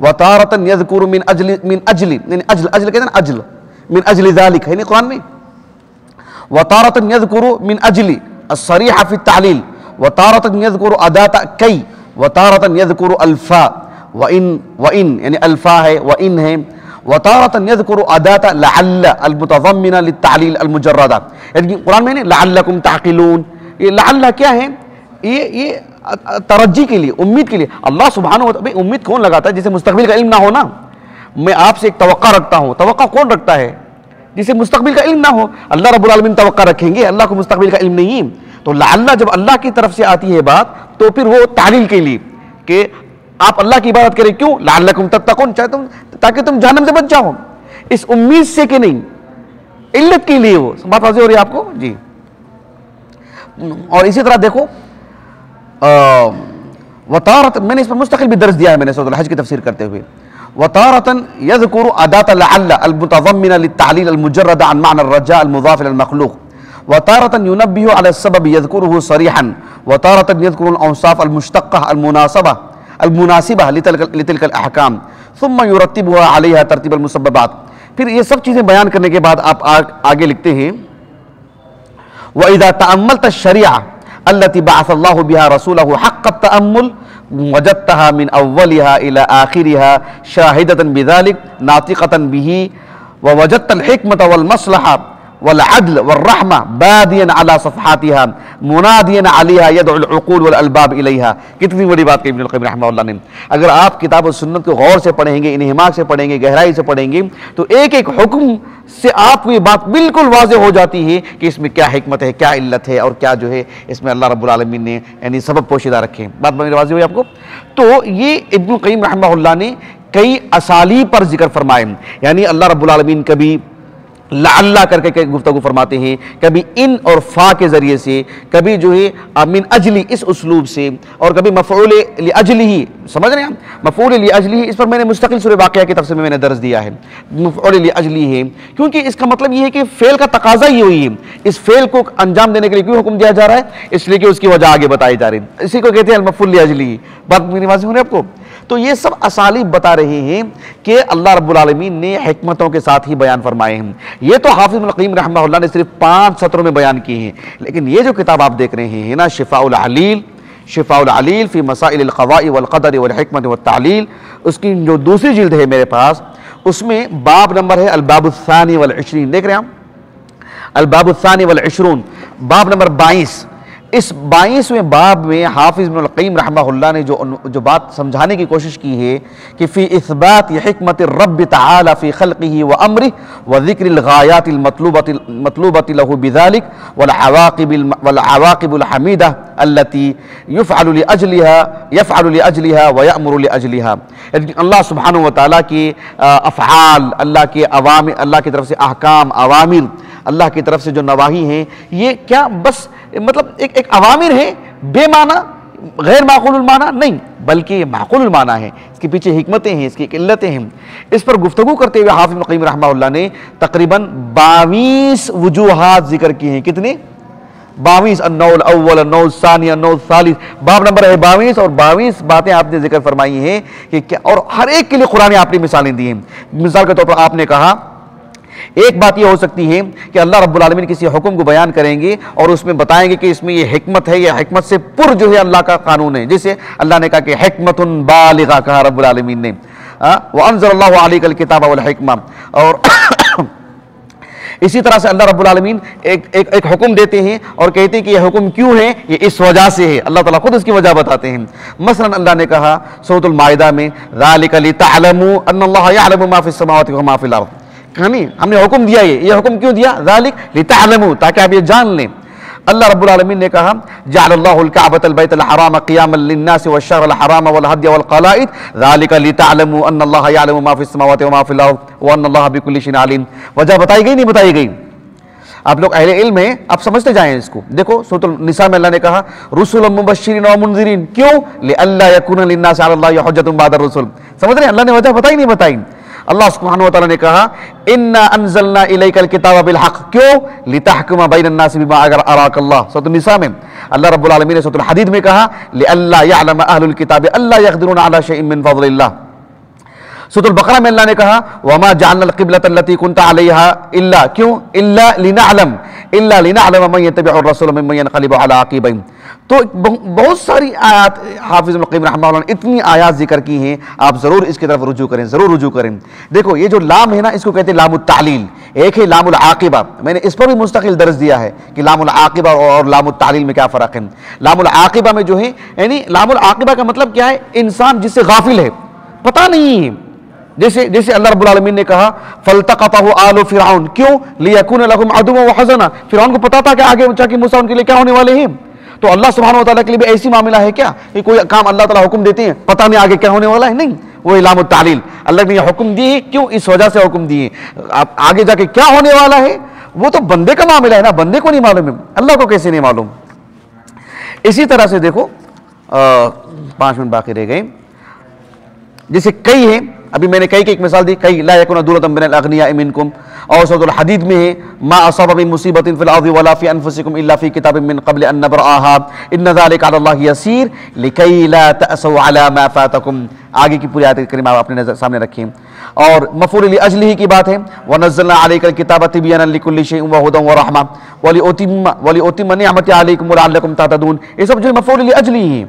व तारतन यज़कुरु मिन अजल कहते हैं ना, अजल मिन अजल ज़ालिक है ना कुरान में, व तारतन यज़कुरु मिन अजली अस्सरीहा फ़ी अत-तअलील व तारतन यज़कुरु अदात कई व तारतन यज़कुरु अल्फ़ा व इन यानी अल्फा है, व इन है। व तारतन यज़कुरु अदात लअल्ल अल-मुतज़म्मिना लित-तालील अल-मुजर्रदा, यानी कुरान में लअल्लकुम ताक़िलून, ये लअल्ल क्या है, ये तरज्जी के लिए, उम्मीद के लिए। अल्लाह सुब्हानहू व तआला, उम्मीद कौन लगाता है जिसे मुस्तक़बिल का इल्म ना हो ना। मैं आपसे एक तवक्का रखता हूँ, तवक्का कौन रखता है, जिसे मुस्तक़बिल का इल्म ना हो। अल्लाह रब्बुल आलमीन तवक्का रखेंगे, अल्लाह को मुस्तक़बिल का इल्म नहीं। तो लअल्ला जब अल्लाह की तरफ से आती है बात, तो फिर वो तालील के लिए कि आप अल्लाह की इबादत करें, क्यों, लअल्लकुम तत्तक़ून, चाहे तुम, ताकि तुम जहन्नम से बच जाओ, इस उम्मीद से कि नहीं, इल्लत के लिए। वो बात वाज़ेह हो रही है आपको जी। और इसी तरह देखो वतारत, मैंने इस पर मुस्तकिल भी दर्ज दिया है मैंने सूरह हज की तफसीर करते हुए। वतारतन यज़कुरु अदात लअल्ल अल-मुतज़म्मिना लित-तालील अल-मुजर्रदा अन माना ar-रजा अल-मुज़ाफ इला-अल-मख़लूक़। वतारतन युनब्बिहु अला as-सबब यज़कुरुहु सरीहन, वतारतन यज़कुरु अल-अवसाफ़ अल-मुश्तक़्क़ा अल-मुनासिबा लितिल्का अल-अहकाम सुम्मा युरत्तिबुहा अलैहा तरतीब अल-मुसब्बबात। फिर ये सब चीज़ें बयान करने के बाद आप आगे लिखते हैं, व इज़ा तअम्मलत अश-शरीअह अल्लती बअसल्लाहु बिहा रसूलहु हक़्क़ अत-तअम्मुल वजदतहा मिन अव्वलिहा इला आखिरिहा शाहिदतन बिज़ालिक नातिक़तन बिही व वजदतल हिकमत वल मस्लहा वल अदल वल रहमा बादियन अला सफ़हातिहा मुनादियन अलैहा यदउल उक़ूल वल अलबाब इलैहा। कितनी बड़ी बात कही इब्नुल क़य्यिम रहमहुल्लाह ने। अगर आप किताब और सुन्नत को गौर से पढ़ेंगे, इन्हिमाक से पढ़ेंगे, गहराई से पढ़ेंगे, तो एक एक हुक्म से आपको ये बात बिल्कुल वाज़ेह हो जाती है कि इसमें क्या हिकमत है, क्या इल्लत है, और क्या जो है इसमें अल्लाह रब्बुल आलमीन ने यानी सबब पोशीदा रखे। बात बड़ी वाज़ेह हुई आपको। तो ये इब्नुल क़य्यिम रहमहुल्लाह ने कई असालीब पर जिक्र फरमाए, यानी अल्लाह रब्बुल आलमीन कभी लअल्ला करके गुफ्तगू फरमाते हैं, कभी इन और फा के जरिए से, कभी जो है मिन अजली इस उसलूब से, और कभी मफ़ऊल लिअजलिही, समझ रहे हैं हम, मफ़ऊल लिअजलिही। इस पर मैंने मुस्तकिल सूरह वाक़िया की तफ़सीर में मैंने दर्ज दिया है। मफ़ऊल लिअजलिही है क्योंकि इसका मतलब ये है कि फ़ेल का तकाज़ा ये हुई है, इस फ़ेल को अंजाम देने के लिए क्यों हुक्म दिया जा रहा है, इसलिए कि उसकी वजह आगे बताई जा रही है। इसी को कहते हैं मफ़ऊल लिअजलिही। बात मेरी वाज़ेह हो रही है आपको। तो ये सब असालीब बता रहे हैं कि अल्लाह रब्बुल आलमीन ने हिकमतों के साथ ही बयान फरमाए हैं। ये तो हाफिज़ इब्नुल क़य्यिम रहमहुल्लाह ने सिर्फ 5 सत्रों में बयान किए हैं, लेकिन ये जो किताब आप देख रहे हैं ना, शिफ़ाउल अलील फ़ी मसाइल अल-क़ज़ा'i वल क़दर वल हिकमत वत तालील, उसकी जो दूसरी जिल्द है मेरे पास, उसमें बाब नंबर है अल-बाबुस्सानी वल 20। देख रहे हैं हम, अल-बाबुस्सानी वल 20, बाब नंबर 22। इस 22वें बाब में हाफिज़ इब्नुल क़य्यिम रहमहुल्लाह ने जो बात समझाने की कोशिश की है कि फ़ी इस्बात हिकमत रब्ब तआला फ़ी ख़ल्क़िही व अम्रिही व ज़िक्रिल गायातिल मतलूबति लहू बिज़ालिक वल अवाक़िबुल हमीदा अल्लती युफ़अलु लिअजलिहा व यअमुरु लिअजलिहा। अल्लाह सुब्हानहू व तआला के अफ़आल, अल्लाह के अवामिर, अल्लाह की तरफ से अहकाम, अवामिर, अल्लाह की तरफ से जो नवाही हैं, ये क्या बस मतलब एक अवामिर है, बेमाना, गैर माक़ूलुल माना नहीं, बल्कि ये माक़ूलुल माना है, इसके पीछे हिकमतें हैं, इसकी इल्लतें हैं। इस पर गुफ्तगू करते हुए हाफिज़ इब्नुल क़य्यिम रहमहुल्लाह ने तकरीबन 22 वजूहात जिक्र किए हैं। कितने? 22। अन्नौल अव्वल, अन्नौल सानी, अन्नौल सालिस, बाब नंबर है 22, और 22 बातें आपने जिक्र फरमाई हैं कि क्या, और हर एक के लिए कुरान ने आपने मिसालें दी हैं। मिसाल के तौर पर आपने कहा एक बात यह हो सकती है कि अल्लाह रब्बुल आलमीन किसी हुक्म को बयान करेंगे और उसमें बताएंगे कि इसमें ये हिकमत है, यह हिकमत से पुर जो है अल्लाह का कानून है। जैसे अल्लाह ने कहा कि हिकमतुन बालिगा, कहा रब्बुल आलमीन ने, व अंज़लल्लाहु अलैकल किताब वल हिकमा। और इसी तरह से अल्लाह रब्बुल आलमीन एक हुक्म देते हैं और कहते हैं कि यह हुक्म क्यों है, ये इस वजह से है। अल्लाह ताला खुद इसकी वजह बताते हैं। मसलन अल्लाह ने कहा सूरतुल माइदा में, ज़ालिका लितअलमू अन्नल्लाह यअलमु मा फ़िस समावाति व मा फ़िल अर्ज़। नहीं, हमने हुक्म दिया, ये हुक्म क्यों दिया, ज़ालिक लितअलमू, ताकि आप ये जान लें। अल्लाह रब्बुल आलमीन ने कहा, जअलल्लाहुल कअबतल बैतल हराम क़ियामन लिन्नास वश्शहरल हराम वल हद्य वल क़लाइद ज़ालिका लितअलमू अन्नल्लाह यअलमु मा फ़िस समावाति व मा फ़िल अर्ज़ व अन्नल्लाह बिकुल्लि शैइन अलीम। वजह बताई गई, नहीं बताई गई? आप लोग अहले इल्म हैं, आप समझते जाएं इसको। देखो सूरह निसा में अल्लाह ने कहा रुसुलन मुबश्शिरीन व मुनज़िरीन, क्यों? लिअल्ला यकूना लिन्नासि अलल्लाहि हुज्जतुन बअद रुsul। समझ रहे हैं? अल्लाह ने वजह बताई, नहीं बताई? अल्लाह सुब्हानहू व तआला ने कहा इन्ना अंज़लना इलैकल किताब बिल हक़, क्यों? लितहकुम बैनन नास बिमा अराकल्लाह। सूरह निसा में अल्लाह रब्बुल आलमीन ने सूरह हदीद में कहा लिअल्ला यअलम अहलुल किताब अल्ला यक़दिरून अला शैइन मिन फ़ज़लिल्लाह। सूरह बकरा में अल्लाह ने कहा वमा जअलनल क़िबलत अल्लती कुन्त अलैहा इल्ला, क्यों? इल्ला लिनअलम मन यत्तबिउर रसूल मिम्मन यनक़लिबु अला अक़ीबैहि। तो बहुत सारी आयत हाफिज़ इब्न क़य्यिम रहमतुल्लाह ने इतनी आयत जिक्र की हैं, आप ज़रूर इसकी तरफ रुजू करें, ज़रूर रुजू करें। देखो ये जो लाम है ना, इसको कहते हैं लामुत तालील, एक है लामुल आक़िबा। मैंने इस पर भी मुस्तकिल दर्स दिया है कि लामुल आक़िबा और लामुत तालील में क्या फ़र्क है। लामुल आक़िबा में जो है, यानी लामुल आक़िबा का मतलब क्या है, इंसान जिससे गाफिल है, पता नहीं है। जैसे अल्लाह रब्बुल आलमीन ने कहा फल्तक़तहु आलु फ़िरऔन, क्यों, लियकुना लहुम अदुव्वन व हज़ना। फ़िरऔन को पता था कि आगे जाके मूसा उनके लिए क्या होने वाले हैं। तो अल्लाह सुब्हानहु व तआला के लिए भी ऐसी मामला है क्या कि कोई काम अल्लाह ताला हुक्म देते हैं, पता नहीं आगे क्या होने वाला है, नहीं, वो इलामुत तालील। अल्लाह ने हुक्म दिए, क्यों, इस वजह से हुक्म दिए। आप आगे जाके क्या होने वाला है वो तो बंदे का मामला है ना, बंदे को नहीं मालूम है, अल्लाह को कैसे नहीं मालूम। इसी तरह से देखो 5 मिनट बाकी रह गए। जैसे कई है, अभी मैंने कई की एक मिसाल दी, कई ला यकुना दुलतम मिनल अगनिया मिनकुम, और सूरह हदीद में है मा असाबा मिन मुसीबतिन फिल अर्दि वला फी अनफुसिकुम इल्ला फी किताबिन मिन क़ब्ल अन नब्रअहा इन्न ज़ालिका अला अल्लाह यसीर लिकै ला तअसौ अला मा फातकुम। आगे की पूरी आयत करीमा आप अपने नजर सामने रखें। और मफ़ऊल लि अजलिही की बात है, व नज़्ज़लना अलैकल किताब तिबयानन लिकुल्लि शैइन व हुदन व रहमा व लिउतिम्म निअमती अलैकुम व लअल्लकुम तहतदून। ये सब जो मफ़ऊल लि अजलिही है,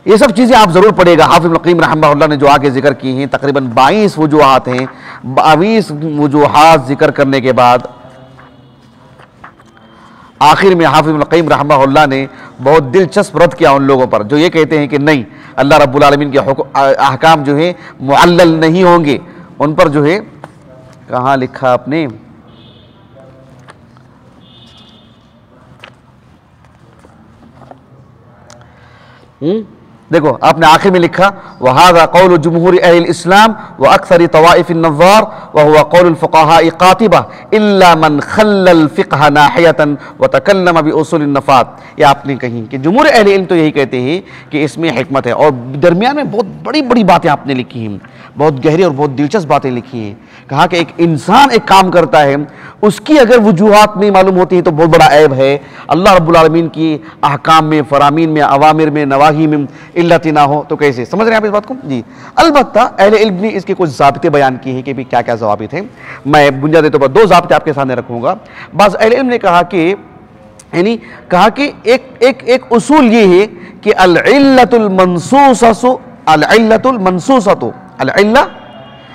ये सब चीज़ें आप ज़रूर पढ़ेगा। हाफिज़ इब्न क़य्यिम रहमतुल्लाह ने जो आगे जिक्र की हैं, तकरीबन 22 वजूहात हैं। 22 वजूहात जिक्र करने के बाद आखिर में हाफिज़ इब्न क़य्यिम रहमतुल्लाह ने बहुत दिलचस्प रद्द किया उन लोगों पर जो ये कहते हैं कि नहीं, अल्लाह रब्बुल आलमीन के अहकाम जो है मुअल्लल नहीं होंगे। उन पर जो है, कहाँ लिखा आपने, देखो आपने आखिर में लिखा वहाज़ा क़ौलु जुमहूर अहल इस्लाम व अक्सर तवाइफ नज़्ज़ार व हुवा क़ौलुल फ़ुक़हा क़ातिबा इल्ला मन खल्लल फ़िक़्ह नाहियतन व तकल्लम बि उसूल नफ़ात। ये आपने कही कि जुमहूर अहल इल्म तो यही कहते हैं कि इसमें हिकमत है, और दरमियान में बहुत बड़ी बड़ी बातें आपने लिखी हैं, बहुत गहरी और बहुत दिलचस्प बातें लिखी हैं। कहा कि एक इंसान एक काम करता है, उसकी अगर वजूहात नहीं मालूम होती है तो बहुत बड़ा ऐब है। अल्लाह रब्बुल आलमीन की अहकाम में, फ़रामीन में, अवामिर में, नवाही में इल्लत ना हो तो कैसे, समझ रहे हैं आप इस बात को जी। अलबत्ता अहले इल्म ने इसके कुछ ज़ाब्ते बयान किए हैं कि भी क्या क्या ज़वाबित हैं। मैं बुनियादी तौर पर 2 ज़ाब्ते आपके सामने रखूँगा। बाज़ अहले इल्म ने कहा कि एक उसूल ये है कि अल-इल्लतुल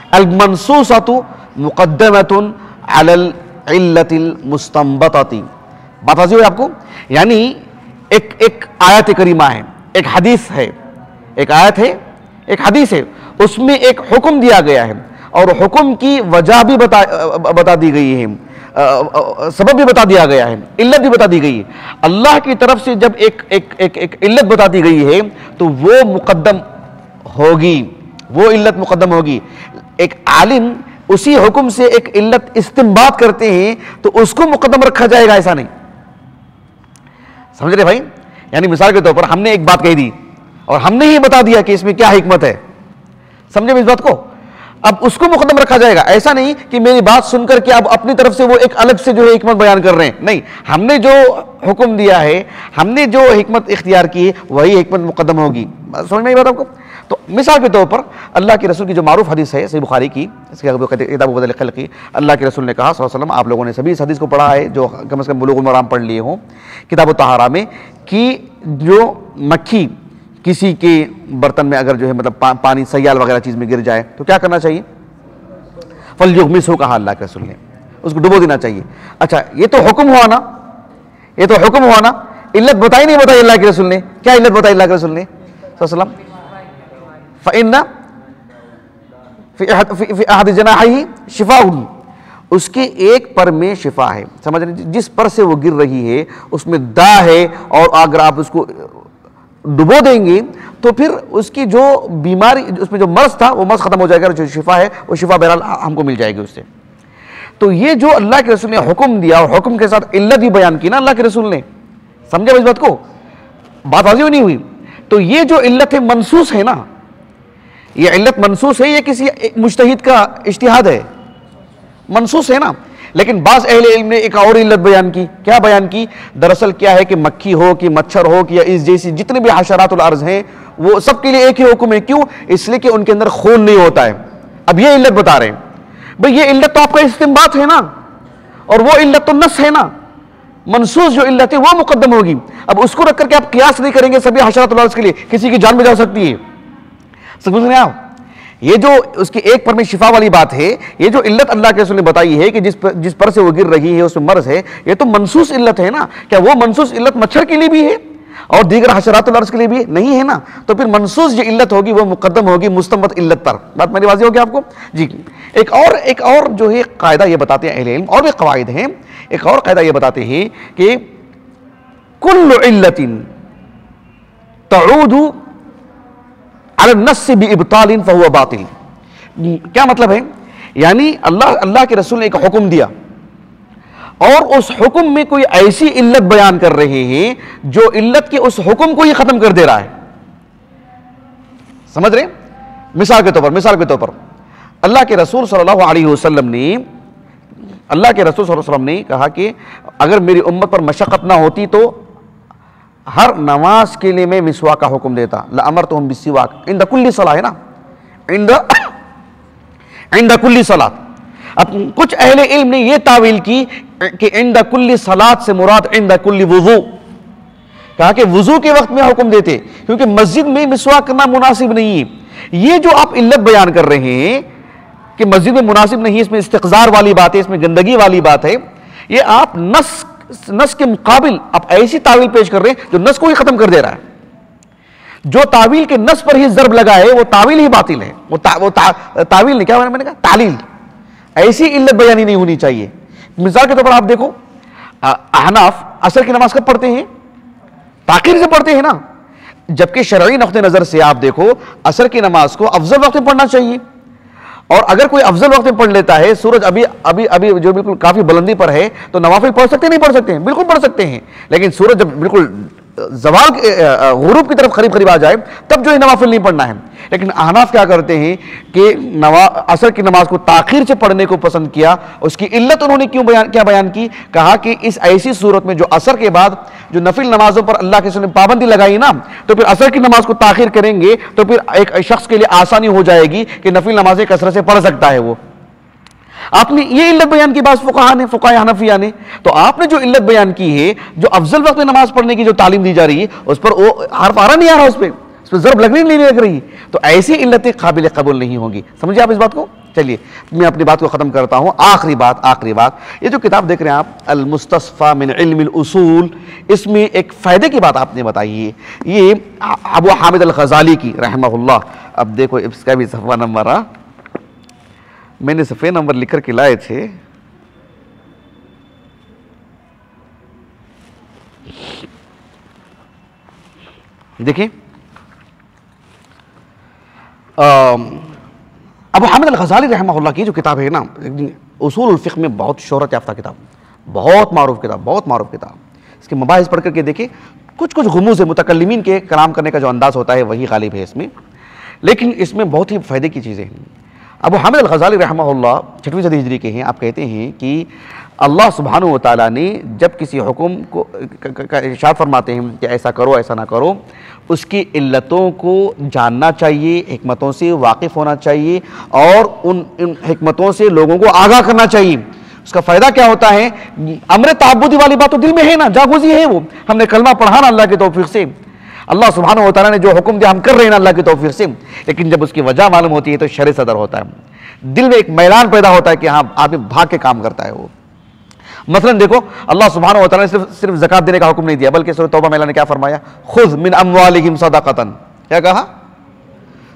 मनसूसतु मुक़द्दमतुन अलल इल्लतिल मुस्तंबतति। बात समझ आपको, यानी एक आयत करीमा है, एक हदीस है, एक आयत है, एक हदीस है, उसमें एक हुक्म दिया गया है और हुक्म की वजह भी बता दी गई है, सबब भी बता दिया गया है, इल्लत भी बता दी गई है। अल्लाह की तरफ से जब एक इल्लत बता दी गई है तो वो मुक़द्दम होगी, वो इल्लत मुक़द्दम होगी। एक आलिम उसी हुक्म से एक इल्लत इस्तिंबात करते हैं तो उसको मुक़द्दम रखा जाएगा, ऐसा नहीं। समझ रहे भाई, यानी मिसाल के तौर पर हमने एक बात कह दी और हमने ही बता दिया कि इसमें क्या हिकमत है, समझे इस बात को, अब उसको मुक़द्दम रखा जाएगा। ऐसा नहीं कि मेरी बात सुनकर के अब अपनी तरफ से वो एक अलग से जो है हिकमत बयान कर रहे हैं, नहीं, हमने जो हुक्म दिया है, हमने जो हिकमत इख्तियार की है, वही हिकमत मुक़द्दम होगी। समझ में आई बात आपको। तो मिसाल के तौर पर अल्लाह के रसूल की जो मारूफ हदीस है सही बुखारी की, इसके किताब बदल खल्क़ की, अल्लाह के रसूल ने कहा सल्लल्लाहु अलैहि वसल्लम, आप लोगों ने सभी इस हदीस को पढ़ा है जो कम से कम बुलूग़ुल मराम पढ़ लिए हों, किताब तहारा में, कि जो मक्खी किसी के बर्तन में अगर जो है मतलब पानी सयाल वगैरह चीज़ में गिर जाए तो क्या करना चाहिए, फलयुग़मिसहु कहा अल्लाह के रसूल ने, उसको डुबो देना चाहिए। अच्छा, ये तो हुक्म हुआ ना, ये तो हुक्म हुआ ना, इल्लत बताई नहीं बताई अल्लाह के रसूल ने, क्या इल्लत बताई अल्लाह के रसूल ने सल्लल्लाहु अलैहि वसल्लम, फ़इन्ना फ़ी अहद जनाहिही शिफ़ाउन, उसके एक पर में शिफा है। समझ रहे, जिस पर से वो गिर रही है उसमें दा है, और अगर आप उसको डुबो देंगे तो फिर उसकी जो बीमारी, उसमें जो मर्ज था वो मर्ज खत्म हो जाएगा, जो शिफा है वो शिफा बहरहाल हमको मिल जाएगी उससे। तो ये जो अल्लाह के रसूल ने हुक्म दिया और हुक्म के साथ इल्लत भी बयान की ना अल्लाह के रसूल ने, समझे इस बात को, बात वाज़िह नहीं हुई। तो ये जो इल्लत है मनसूस है ना, ये इल्लत मनसूस है, ये किसी मुज्तहिद का इज्तिहाद है, मनसूस है ना। लेकिन बाज़ अहले इल्म ने एक और इल्लत बयान की, क्या बयान की, दरअसल क्या है कि मक्खी हो कि मच्छर हो कि या इस जैसी जितने भी हशरातुल अर्ज़ हैं वो सबके लिए एक ही हुक्म है। क्यों, इसलिए कि उनके अंदर खून नहीं होता है। अब ये इल्लत बता रहे हैं, भाई ये इल्लत तो आपका इस्तिंबात है ना, और वो इल्लत तो नस है ना, मनसूस जो इल्लत है वो मुकद्दम होगी। अब उसको रख करके आप कियास नहीं करेंगे सभी हशरातुल अर्ज़ के लिए, किसी की जान में जा सकती है। समझ रहे हैं आप? ये जो उसकी एक पर में शिफा वाली बात है, ये जो इल्लत अल्लाह के रसूल ने बताई है कि जिस पर से वो गिर रही है उसमें मर्ज है, ये तो मनसूस इल्लत है ना। क्या वो मनसूस इल्लत मच्छर के लिए भी है और दीगर हशरातुल अर्ज़ के लिए भी नहीं है ना? तो फिर मनसूस जो इल्लत होगी वो मुकद्दम होगी मुस्तंबत इल्लत पर। बात मेरी वाज़ेह होगी आपको जी। एक और जो है कायदा ये बताते हैं अहले इल्म, और भी कवायद हैं। एक और कायदा ये बताते हैं कि कुल्लु इल्लतिन तऊदु अला नस्स बिइब्तालिन फहुवा बातिल। क्या मतलब है? यानी अल्लाह के रसूल ने एक हुक्म दिया और उस हुक्म में कोई ऐसी इल्लत बयान कर रहे हैं जो इल्लत के उस हुक्म को ही खत्म कर दे रहा है। समझ रहे? मिसाल के तौर पर अल्लाह के रसूल सल्लल्लाहु अलैहि वसल्लम ने कहा कि अगर मेरी उम्मत पर मशक्कत ना होती तो हर नमाज के लिए मैं मिसवाक का हुक्म देता। लअमरतुहुम बिस्सिवाक इंद कुल्ली सलाह, है ना, इंद कुल्ली सलात। अब कुछ अहले इल्म ने यह तावील की कि इंद कुल्ली सलात से मुराद इंद कुल्ली वुजू, कहा कि वुजू के वक्त में हुक्म देते, क्योंकि मस्जिद में मिसवाक करना मुनासिब नहीं है। ये जो आप इल्लत बयान कर रहे हैं कि मस्जिद में मुनासिब नहीं है, इसमें इस्तिक़ज़ार वाली बात है, इसमें गंदगी वाली बात है, ये आप नस के मुकाबिल आप ऐसी तावील पेश कर रहे हैं जो नस को ही खत्म कर दे रहा है। जो तावील के नस पर ही ज़र्ब लगा है वो तावील ही बातिल है। तावील नहीं, क्या मैंने कहा, तालील। ऐसी इल्लत बयानी नहीं होनी चाहिए। मिसाल के तौर पर आप देखो, अहनाफ असर की नमाज कब पढ़ते हैं? ताखीर से पढ़ते हैं ना, जबकि शरई नक़्ते नज़र से आप देखो असर की नमाज को अफजल वक्त में पढ़ना चाहिए। और अगर कोई अफजल वक्त में पढ़ लेता है, सूरज अभी अभी अभी जो बिल्कुल काफी बुलंदी पर है, तो नवाफिल पढ़ सकते हैं? नहीं पढ़ सकते हैं? बिल्कुल पढ़ सकते हैं। लेकिन सूरज जब बिल्कुल ज़वाल गुरूब की तरफ करीब आ जाए तब जो है नवाफिल नहीं पढ़ना है। लेकिन अहनाफ क्या करते हैं कि असर की नमाज को ताखीर से पढ़ने को पसंद किया। उसकी इल्लत उन्होंने क्या बयान की? कहा कि इस ऐसी सूरत में जो असर के बाद जो नफिल नमाजों पर अल्लाह के रसूल ने पाबंदी लगाई ना, तो फिर असर की नमाज को ताखीर करेंगे तो फिर एक शख्स के लिए आसानी हो जाएगी कि नफिल नमाजें कसरत से पढ़ सकता है वो। आपने ये इल्लत बयान की बात फुक़हा हनफिया ने, तो आपने जो इल्लत बयान की है, जो अफजल वक्त में नमाज पढ़ने की जो तालीम दी जा रही है, उस पर वो हर्फ आ रहा नहीं आ रहा, उस पर ज़र्ब लगनी नहीं लग रही, तो ऐसी इल्लतें काबिल कबूल नहीं होंगी। समझिए आप इस बात को। चलिए मैं अपनी बात को ख़त्म करता हूँ। आखिरी बात, ये जो किताब देख रहे हैं आप, अल मुस्तस्फ़ा मिन इल्मिल उसूल, इसमें एक फ़ायदे की बात आपने बताई है, ये अबू हामिद अल ग़ज़ाली की रहमहुल्लाह। अब देखो इसका भी सफ़ा नंबर आ, मैंने सफ़े नंबर लिख कर के लाए थे, देखिए अबू हामिद अल ग़ज़ाली रहमहुल्लाह की जो किताब है ना, उसूल फ़िक़्ह में बहुत शोहरत याफ्ता किताब, बहुत मारूफ किताब। इसके मबाहिस पढ़ करके देखिए, कुछ गुमूज़ है, मुतकल्लिमीन के कलाम करने का जो अंदाज़ होता है वही गालिब है इसमें, लेकिन इसमें बहुत ही फ़ायदे की चीज़ें हैं। अबू हामिद अल ग़ज़ाली रहमहुल्लाह 6वीं सदी हिजरी के हैं। आप कहते हैं कि अल्लाह सुब्हानहू व तआला ने जब किसी हुक्म को इरशाद फरमाते हैं कि ऐसा करो ऐसा ना करो, उसकी इल्लतों को जानना चाहिए, हिकमतों से वाकिफ़ होना चाहिए और उन हिकमतों से लोगों को आगाह करना चाहिए। उसका फ़ायदा क्या होता है? अमर ताबुदी वाली बात तो दिल में है ना, जागुज़ी है वो, हमने कलमा पढ़ा ना अल्लाह की तौफीक से, अल्लाह सुब्हानहू व तआला ने जो हुक्म दिया हम कर रहे हैं ना अल्लाह की तौफीक से। लेकिन जब उसकी वजह मालूम होती है तो शर सदर होता है, दिल में एक मैलान पैदा होता है कि हाँ आदमी भाग के काम करता है वो। मसलन देखो, अल्लाह सुब्हानहू व तआला ने सिर्फ ज़कात देने का हुक्म नहीं दिया, बल्कि सूरह तौबा में अल्लाह ने क्या फरमाया? खुज़ मिन अम्वालिहिम सदक़तन। क्या कहा?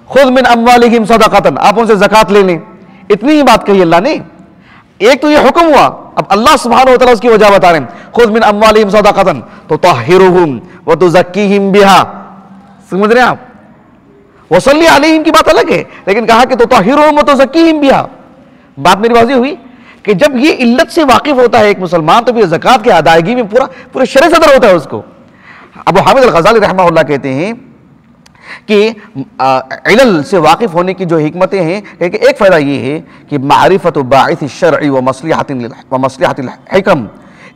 खुज़ मिन अम्वालिहिम सदक़तन, आप उनसे ज़कात ले लें। इतनी ही बात कही अल्लाह ने। एक तो ये हुक्म हुआ, अब अल्लाह सुब्हानहू व तआला उसकी वजह बता रहे हैं, खुज़ मिन अम्वालिहिम सदक़तन तुतahhiruhum व तुज़क्कीहिम बिहा। समझ रहे हैं आप? वसल्ली अलैहिम की बात अलग है, लेकिन कहा कि तुतahhiruhum व तुज़क्कीहिम बिहा। बात मेरी वाज़ेह हुई कि जब ये इल्लत से वाकिफ होता है एक मुसलमान, तो फिर ज़कात की अदायगी में पूरा शर सदर होता है उसको। अबू हामिद अल ग़ज़ाली रहमहुल्लाह कहते हैं कि इल्ल से वाकिफ होने की जो हिकमतें हैं, एक फ़ायदा ये है कि मारिफतु बाइस शरई व मसलिहतिल हिकम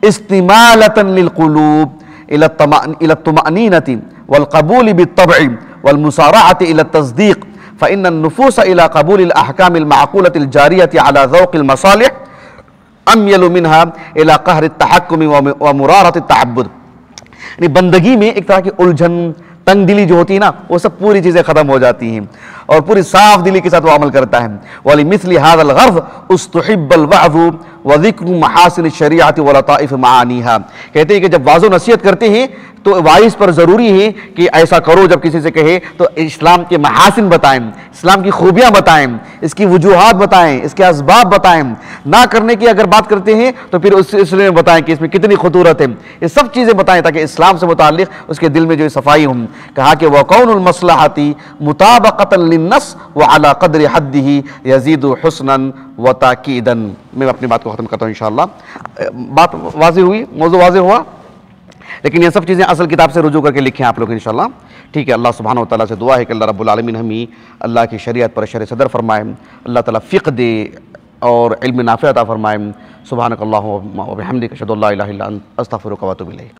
इस्तिमालतन लिल क़ुलूब इला तुमअनीनति वल क़बूल बित्तबइ वल मुसारअति इला तस्दीक़ फ़इन्न अन्नुफूस इला क़बूलिल अहकामिल माक़ूलतिल जारियति अला ज़ौक़िल मसालिह अमयलु मिन्हा इला कहर तहक्कुम व मुरारत तअब्बुद। यानी बंदगी में एक तरह की उलझन, तंग दिली जो होती है ना, वो सब पूरी चीज़ें ख़त्म हो जाती हैं और पूरी साफ दिली के साथ वो अमल करता है। वली मिस्ली हाज़ल गर्ज़ उस्तुहिब्बल वअज़ु व ज़िक्रु महासिन शरीअत व लताइफ़ मानीहा। कहते हैं कि जब वाज़ो नसीहत करते हैं तो वाइस पर ज़रूरी है कि ऐसा करो, जब किसी से कहे तो इस्लाम के महासिन बताएं, इस्लाम की खूबियाँ बताएं, इसकी वजूहात बताएं, इसके असबाब बताएं। ना करने की अगर बात करते हैं तो फिर इसलिए बताएं कि इसमें कितनी खतूरत है, ये सब चीज़ें बताएं ताकि इस्लाम से मुताल्लिक़ उसके दिल में जो सफाई हो। कहा कि वकौनुल मसलहती मुताबक़तन लिन्नस व अला क़द्रि हद्दिही यज़ीदु हुस्नन व ताकीदन। मैं अपनी बात को ख़त्म करता हूँ इंशाअल्लाह। बात वाज़ेह हुई, मौज़ू वाज़ेह हुआ, लेकिन ये सब चीज़ें असल किताब से रुजू करके लिखें आप लोग इंशाअल्लाह। ठीक है, अल्लाह सुब्हानहू व तआला से दुआ है कि अल्लाह रब्बुल आलमीन हमें अल्लाह की शरीयत पर शर सदर फरमाए, अल्लाह ताला फ़िक़्ह दे और इल्म नाफ़िअ अता फरमाए। सुब्हानक अल्लाहुम्मा व बिहम्दिक अशहदु अल्ला इलाहा इल्ला अंत अस्तग़फिरुका व अतूबु इलैक।